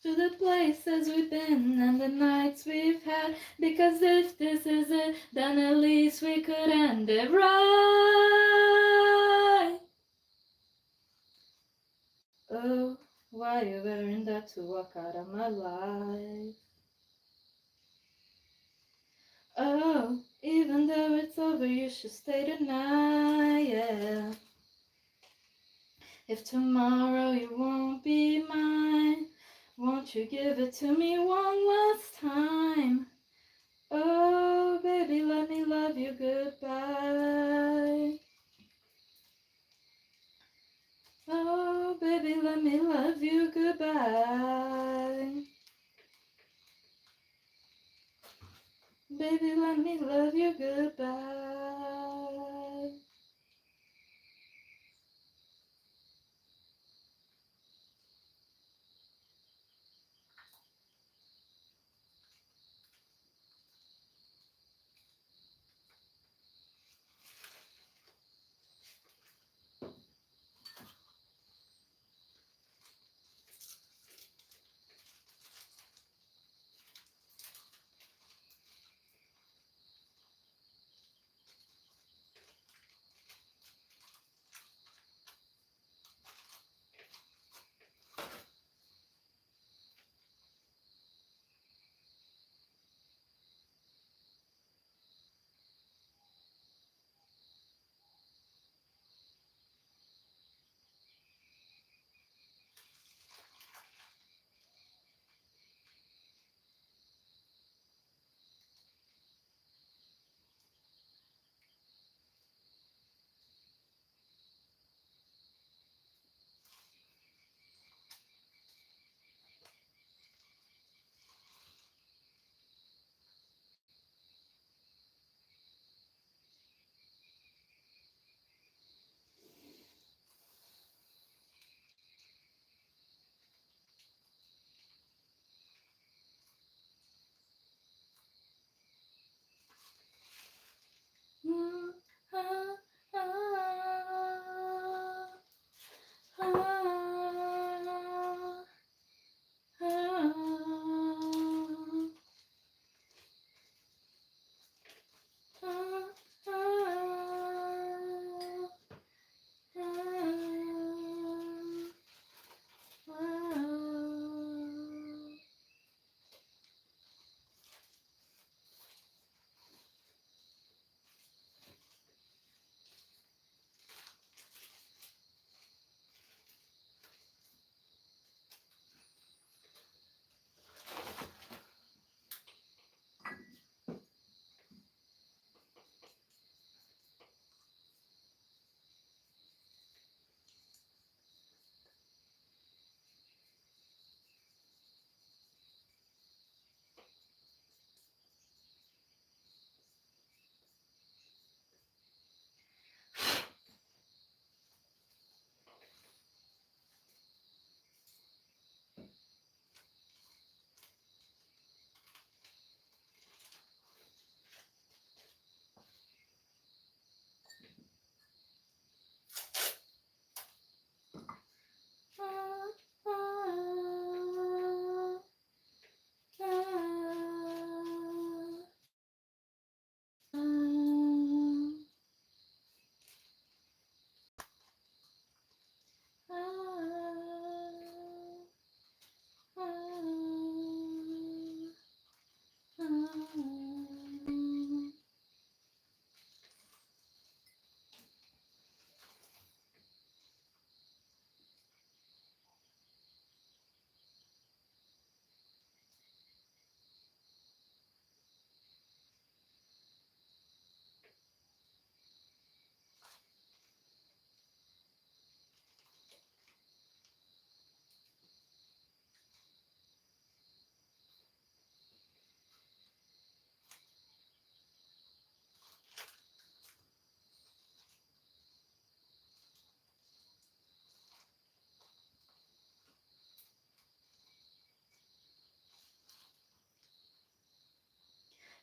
To the places we've been and the nights we've had, because if this is it, then at least we could end it right. Oh, why you wearing that to walk out of my life? Oh, even though it's over, you should stay tonight, yeah. If tomorrow you won't be mine, won't you give it to me one last time? Oh, baby, let me love you goodbye. Oh, baby, let me love you goodbye. Baby, let me love you goodbye.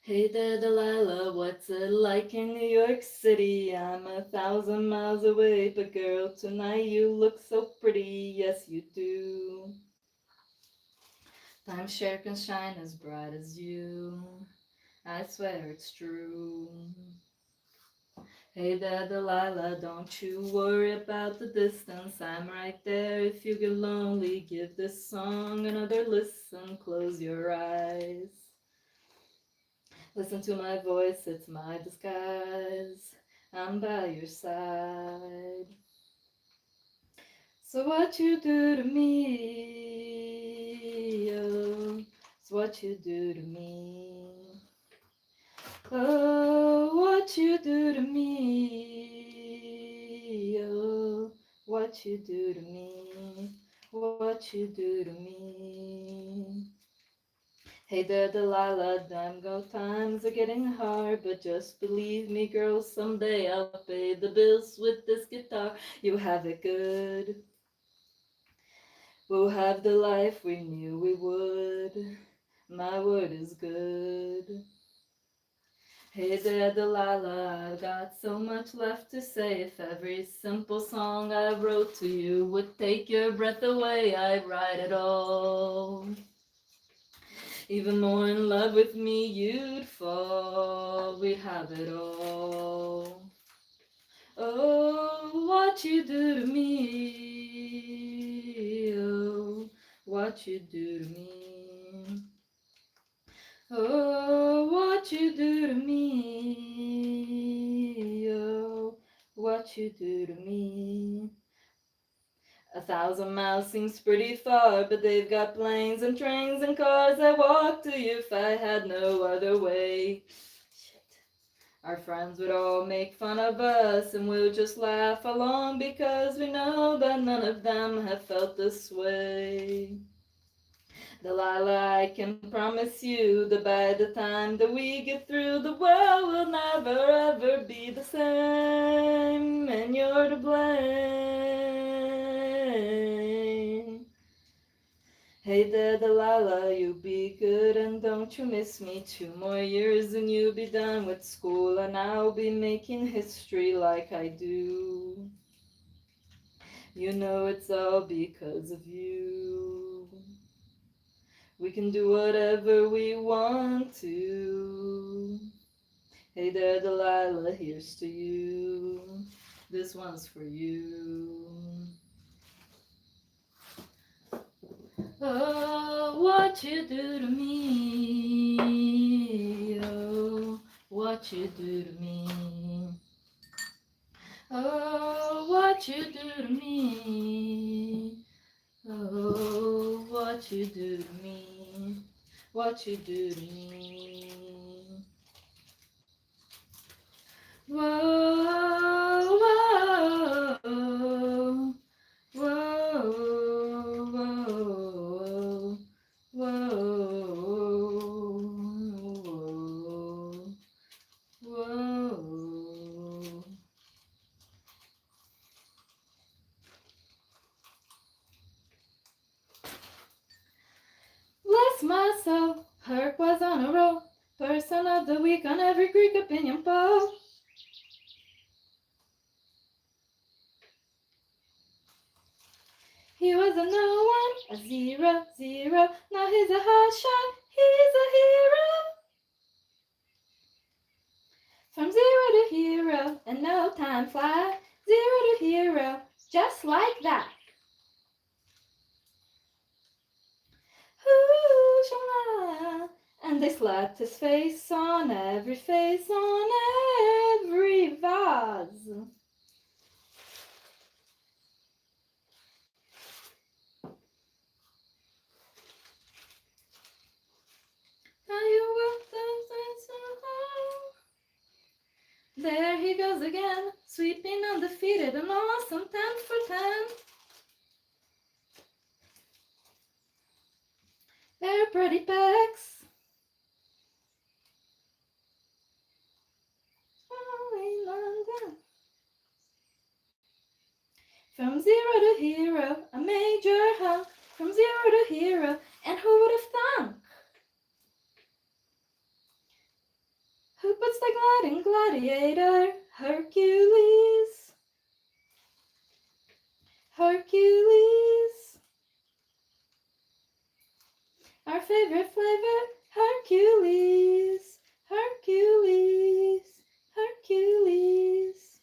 Hey there, Delilah, what's it like in New York City? I'm 1,000 miles away, but girl, tonight you look so pretty, yes you do. Timeshare can shine as bright as you, I swear it's true. Hey there, Delilah, don't you worry about the distance, I'm right there if you get lonely. Give this song another listen, close your eyes. Listen to my voice, it's my disguise. I'm by your side. So what you do to me, oh, it's what you do to me. Oh, what you do to me, oh, what you do to me, what you do to me. Hey there, Delilah, damn go times are getting hard, but just believe me, girl, someday I'll pay the bills with this guitar. You have it good. We'll have the life we knew we would. My word is good. Hey there, Delilah, I've got so much left to say. If every simple song I wrote to you would take your breath away, I'd write it all. Even more in love with me, you'd fall. We'd have it all. Oh, what you do to me. Oh, what you do to me. Oh, what you do to me. Oh, what you do to me. 1,000 miles seems pretty far, but they've got planes and trains and cars. I walk to you if I had no other way. Shit. Our friends would all make fun of us, and we'll just laugh along because we know that none of them have felt this way. Delilah, I can promise you that by the time that we get through, the world will never ever be the same, and you're to blame. Hey there, Delilah, you be good and don't you miss me. 2 more years and you'll be done with school, and I'll be making history like I do. You know it's all because of you. We can do whatever we want to. Hey there, Delilah, here's to you. This one's for you. Oh, what you do to me. Oh, what you do to me. Oh, what you do to me. Oh, what you do to me. What you do to me. Whoa, whoa, whoa, whoa, whoa, whoa. Bless my soul, Herc was on a roll. Person of the week on every Greek opinion poll. He was a no one, a 0-0. Now he's a hot shot, he's a hero. From 0 to hero, and no time flies. 0 to hero, just like that. Ooh, Shana. And they slapped his face on every vase. Now you walk those things so home. There he goes again, sweeping undefeated, an awesome 10 for 10. They're pretty pecs. Only London. From 0 to hero, a major hunk. From 0 to hero, and who would have thunk? What's the gliding gladiator? Hercules. Hercules. Our favorite flavor? Hercules. Hercules. Hercules.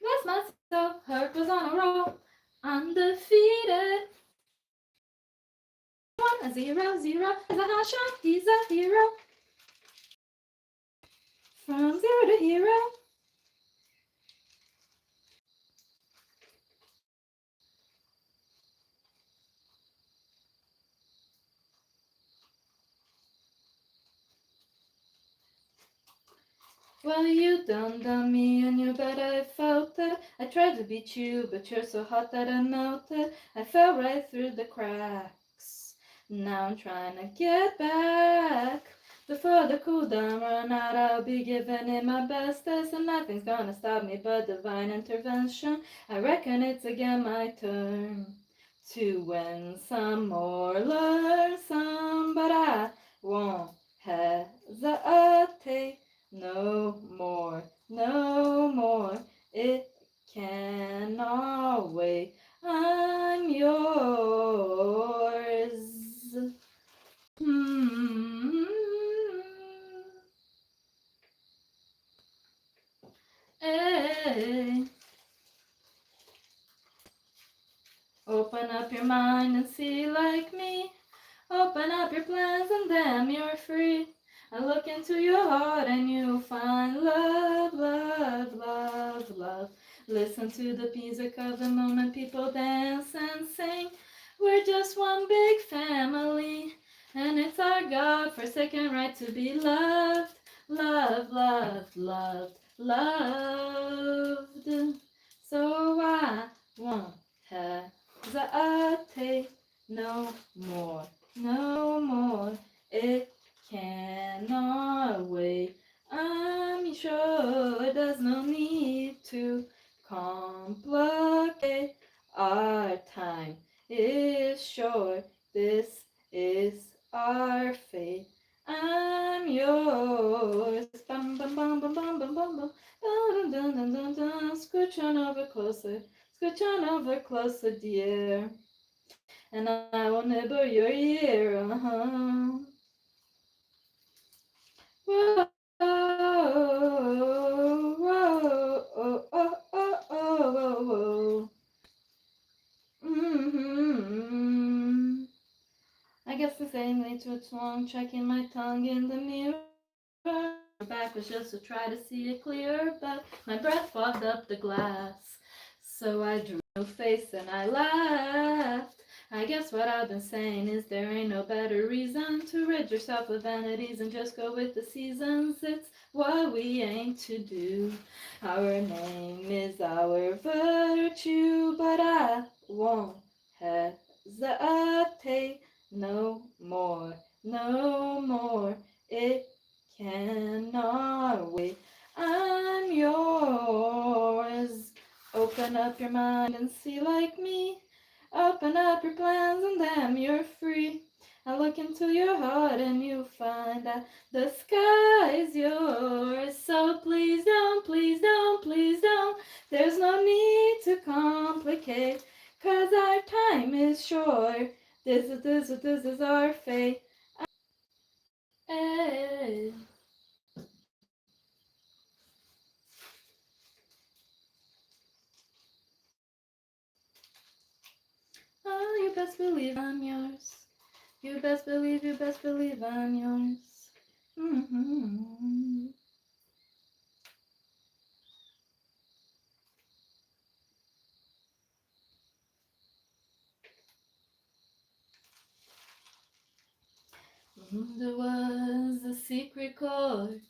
Bless myself, Herc was on a roll. Undefeated. 1-0-0 is a hot shot. He's a hero. From zero to hero. Well, you done me, and you bet I felt it. I tried to beat you, but you're so hot that I melted. I fell right through the cracks. Now I'm trying to get back. Before the cooldown run out, I'll be giving it my bestest, and nothing's gonna stop me but divine intervention. I reckon it's again my turn to win some or learn some, but I won't hesitate. No more, no more, it cannot wait. I'm yours. Mm-hmm. Hey. Open up your mind and see like me. Open up your plans and damn, you're free. I look into your heart and you'll find love, love, love, love. Listen to the music of the moment, people dance and sing. We're just one big family, and it's our God-forsaken right to be loved, loved, loved, loved, loved. So I won't hesitate no more. No more, it cannot wait. I'm sure there's no need to complicate. Our time is short, this is our fate. I'm yours. Bum bum bum bum bum bum bum bum. Dun dun dun dun dun. Scooch on over closer. Scooch on over closer, dear. And I will nibble your ear, Whoa, whoa, whoa, oh, oh, oh, oh, oh. Mm-hmm. I guess the same way to a tongue, checking my tongue in the mirror. Back was just to try to see it clearer, but my breath fogged up the glass. So I drew no face and I laughed. I guess what I've been saying is there ain't no better reason to rid yourself of vanities and just go with the seasons. It's what we aim to do. Our name is our virtue, but I won't hesitate no more, no more. It cannot wait. I'm yours. Open up your mind and see like me. Open up your plans and damn, you're free. I look into your heart and you find that the sky is yours. So please don't, please don't, please don't. There's no need to complicate, 'cause our time is short. This is our fate. Hey. Oh, you best believe I'm yours. You best believe I'm yours. Mm-hmm. There was a secret chord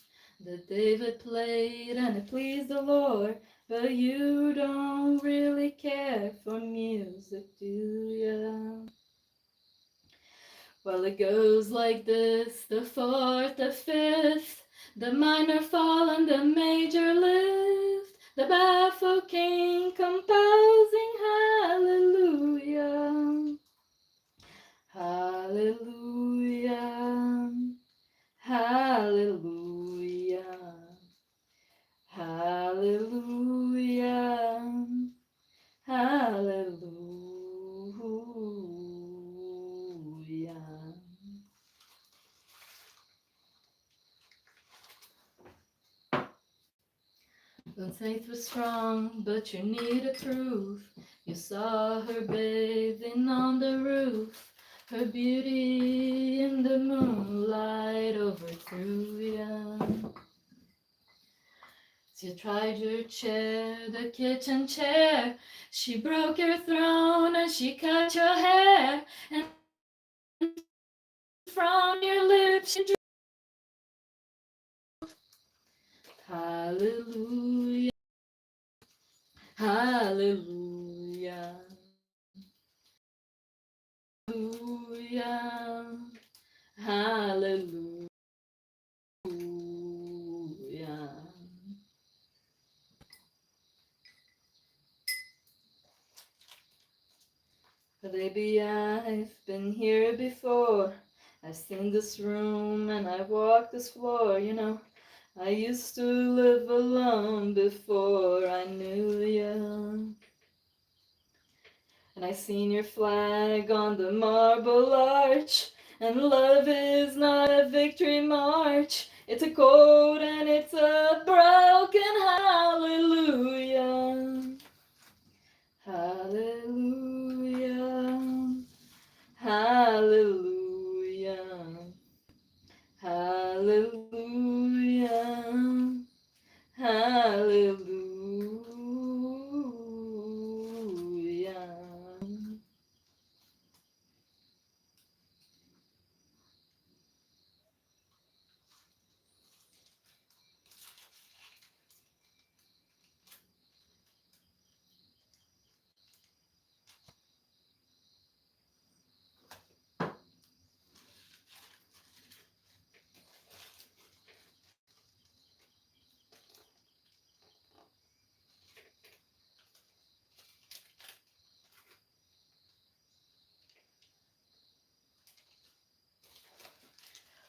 that David played and it pleased the Lord. But you don't really care for music, do ya? Well, it goes like this: the fourth, the fifth, the minor fall and the major lift, the baffled king composing hallelujah. Hallelujah. Hallelujah, hallelujah, hallelujah, hallelujah. When faith was strong, but you needed proof. You saw her bathing on the roof. Her beauty in the moonlight overthrew you. You tried your chair, the kitchen chair. She broke your throne and she cut your hair. And from your lips she drew. Hallelujah, hallelujah, hallelujah, hallelujah. Baby, I've been here before. I've seen this room and I've walked this floor. You know, I used to live alone before I knew you. And I seen your flag on the marble arch. And love is not a victory march. It's a code and it's a broken hallelujah. Hallelujah. Hallelujah. Hallelujah. Hallelujah.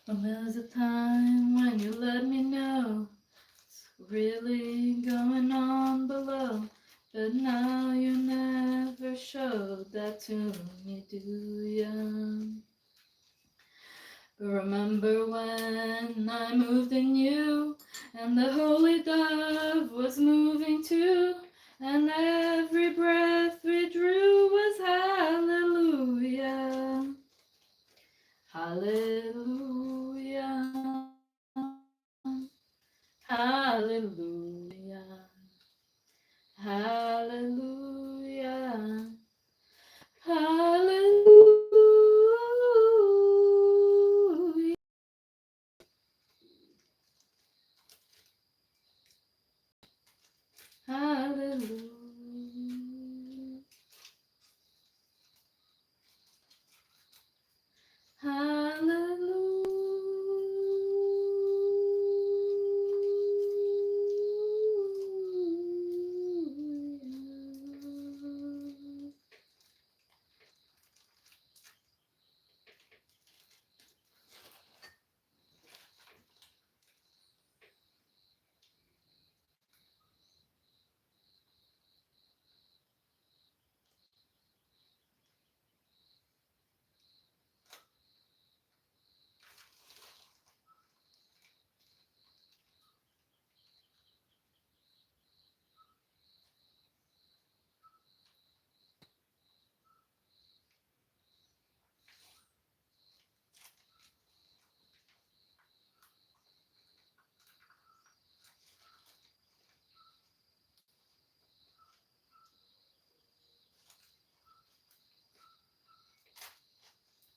Well, there's a time when you let me know what's really going on below. But now you never showed that to me, do ya? But remember when I moved in you, and the holy dove was moving too, and every breath we drew was hallelujah. Hallelujah. Hallelujah. Hallelujah. Hallelujah. Hallelujah. Hallelujah.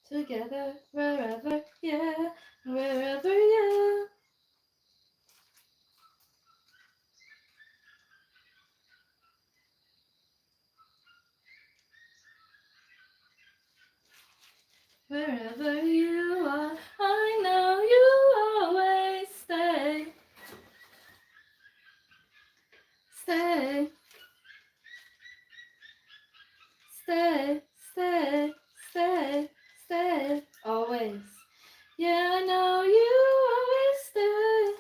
Together, wherever, yeah, wherever, yeah. Wherever you are, I know you always stay. Stay, stay, stay, stay, stay. always. Yeah, I know you always stay.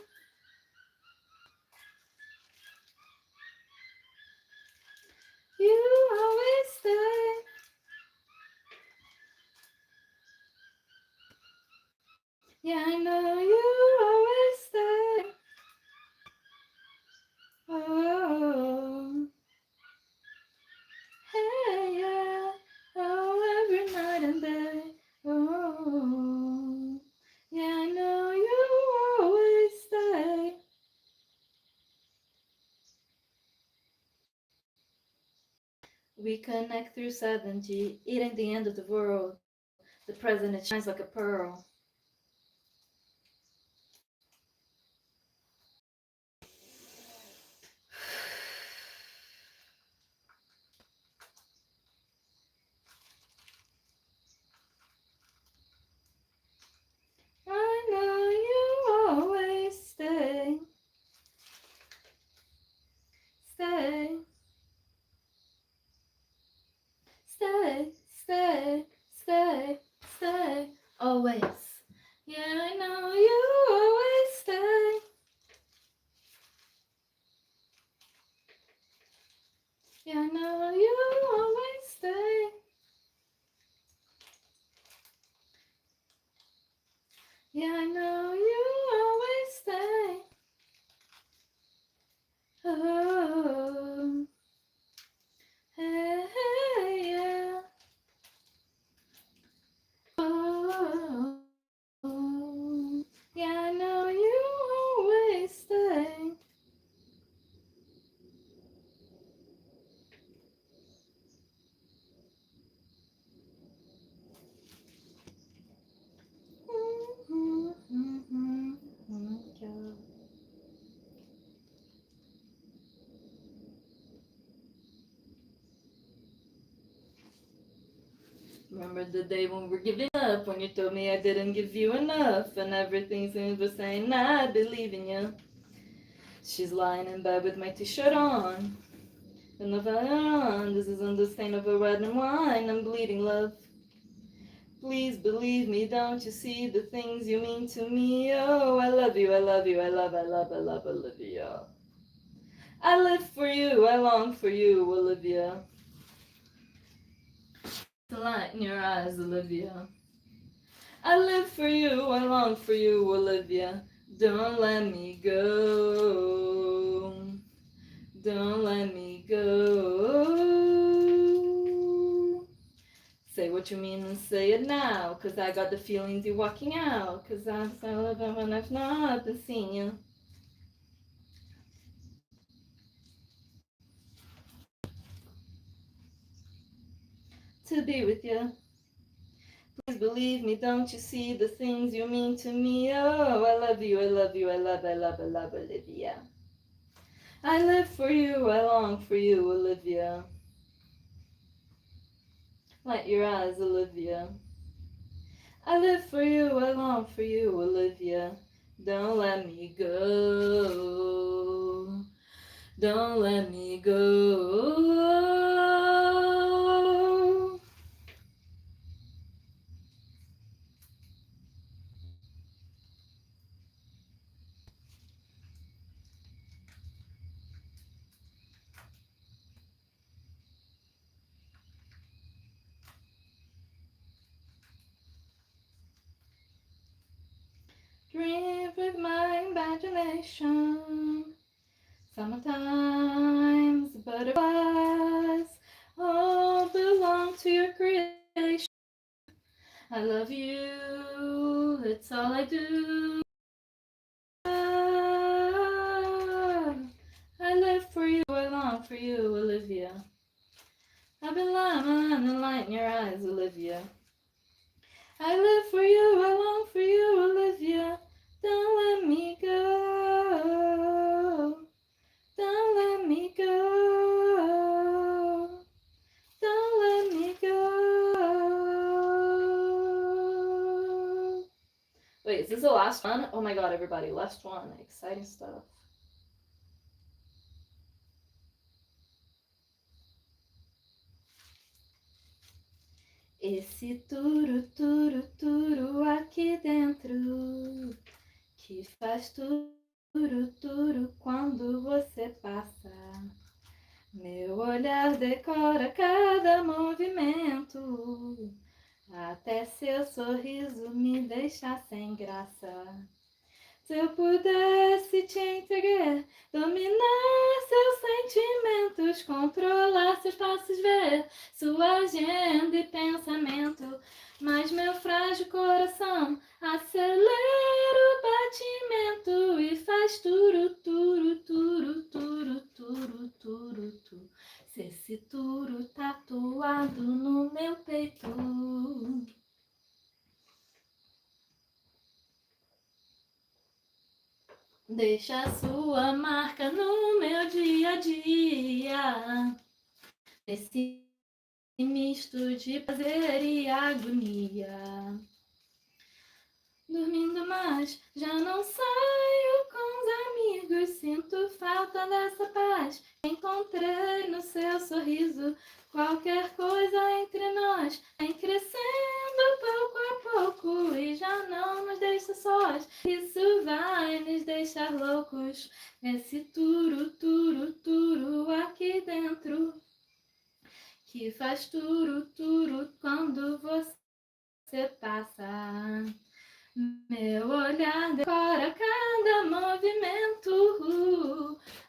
You always stay. Yeah, I know you always stay. Oh, hey, yeah. Oh, every night and day. Oh, yeah, I know you always stay. We connect through 7G. It ain't the end of the world. The present, it shines like a pearl. I know you always stay. Stay. Stay. Stay. Stay. Stay. Always. Yeah, I know you always stay. Yeah, I know you always stay. Yeah, I know you always stay. Oh, hey, hey, yeah. Oh, yeah, I know you always stay. Yeah. Remember the day when we're giving up, when you told me I didn't give you enough, and everything seems the same. I believe in you. She's lying in bed with my t-shirt on, and the on. This isn't the stain of a red and wine. I'm bleeding, love. Please believe me, don't you see the things you mean to me? Oh, I love you, I love you, I love Olivia. I live for you, I long for you, Olivia. The light in your eyes, Olivia. I live for you, I long for you, Olivia. Don't let me go. Don't let me go. Say what you mean and say it now, 'cause I got the feelings you're walking out, 'cause I'm so living when I've not been seeing you. To be with you. Please believe me, don't you see the things you mean to me? Oh, I love you, I love you, I love Olivia. I live for you, I long for you, Olivia. Light your eyes, Olivia. I live for you, I long for you, Olivia. Don't let me go. Don't let me go. Dream with my imagination. Sometimes butterflies all belong to your creation. I love you, it's all I do. I live for you, I long for you, Olivia. I've been lying on the light in your eyes, Olivia. I live for you, I long for you, Olivia. Don't let me go. Don't let me go. Don't let me go. Wait, is this the last one? Oh my god, everybody, last one. Exciting stuff. Esse turu, turu, turu, faz turu, turu quando você passa. Meu olhar decora cada movimento, até seu sorriso me deixa sem graça. Se eu pudesse te entregar, dominar seus sentimentos, controlar seus passos, ver sua agenda e pensamento, mas meu frágil coração acelera o batimento e faz turu, turu, turu, turu, turu, turu, turu. Se esse turu tatuado no meu peito. Deixa sua marca no meu dia a dia, nesse misto de prazer e agonia. Dormindo mais, já não saio com os amigos, sinto falta dessa paz. Encontrei no seu sorriso, qualquer coisa entre nós vem crescendo pouco a pouco e já não nos deixa sós. Isso vai nos deixar loucos, esse turu, turu, turu aqui dentro, que faz turu, turu quando você passa. Meu olhar decora cada movimento,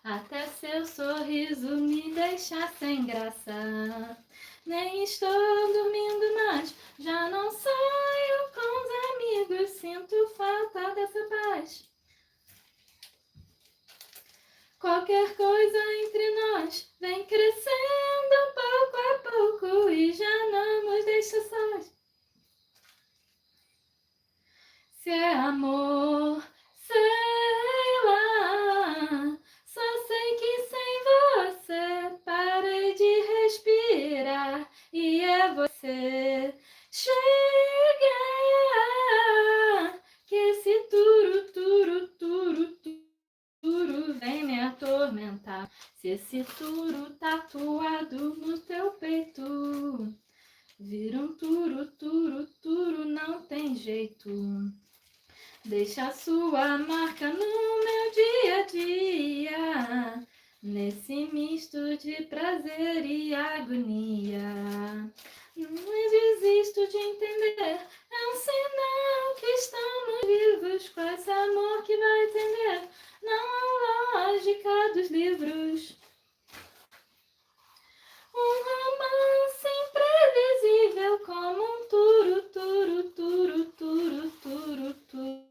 até seu sorriso me deixa sem graça. Nem estou dormindo mais, já não saio com os amigos, sinto falta dessa paz. Qualquer coisa entre nós vem crescendo pouco a pouco e já não nos deixa sós. Se é amor, sei lá, só sei que sem você parei de respirar e é você chegar, que esse turu, turu, turu, turu vem me atormentar. Se esse turu tatuado no teu peito vira um turu, turu, turu, não tem jeito. Deixa sua marca no meu dia a dia, nesse misto de prazer e agonia. Não desisto de entender, é um sinal que estamos vivos, com esse amor que vai entender, não a lógica dos livros. Um romance imprevisível como um turu, turu, turu, turu, turu, turu.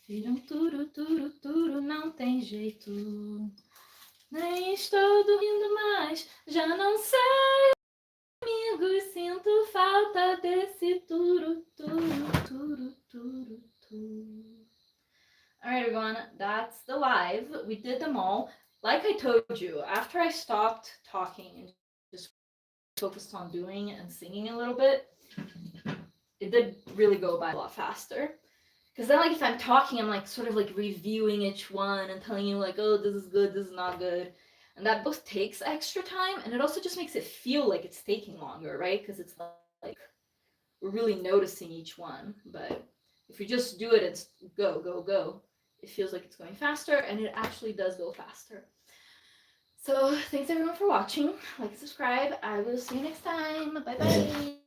Vira um turu, turu, turu, não tem jeito. Nem estou dormindo mais, já não sei, amigos, sinto falta desse turu, turu, turu, turu, turu. Alright everyone, that's the live. We did them all. Like I told you, after I stopped talking and just focused on doing and singing a little bit, it did really go by a lot faster. Because then, like, if I'm talking, I'm like sort of like reviewing each one and telling you like, oh, this is good, this is not good, and that both takes extra time, and it also just makes it feel like it's taking longer, right? Because it's like we're really noticing each one. But if you just do it and go, go, go, it feels like it's going faster, and it actually does go faster. So thanks everyone for watching. Like, subscribe. I will see you next time. Bye bye.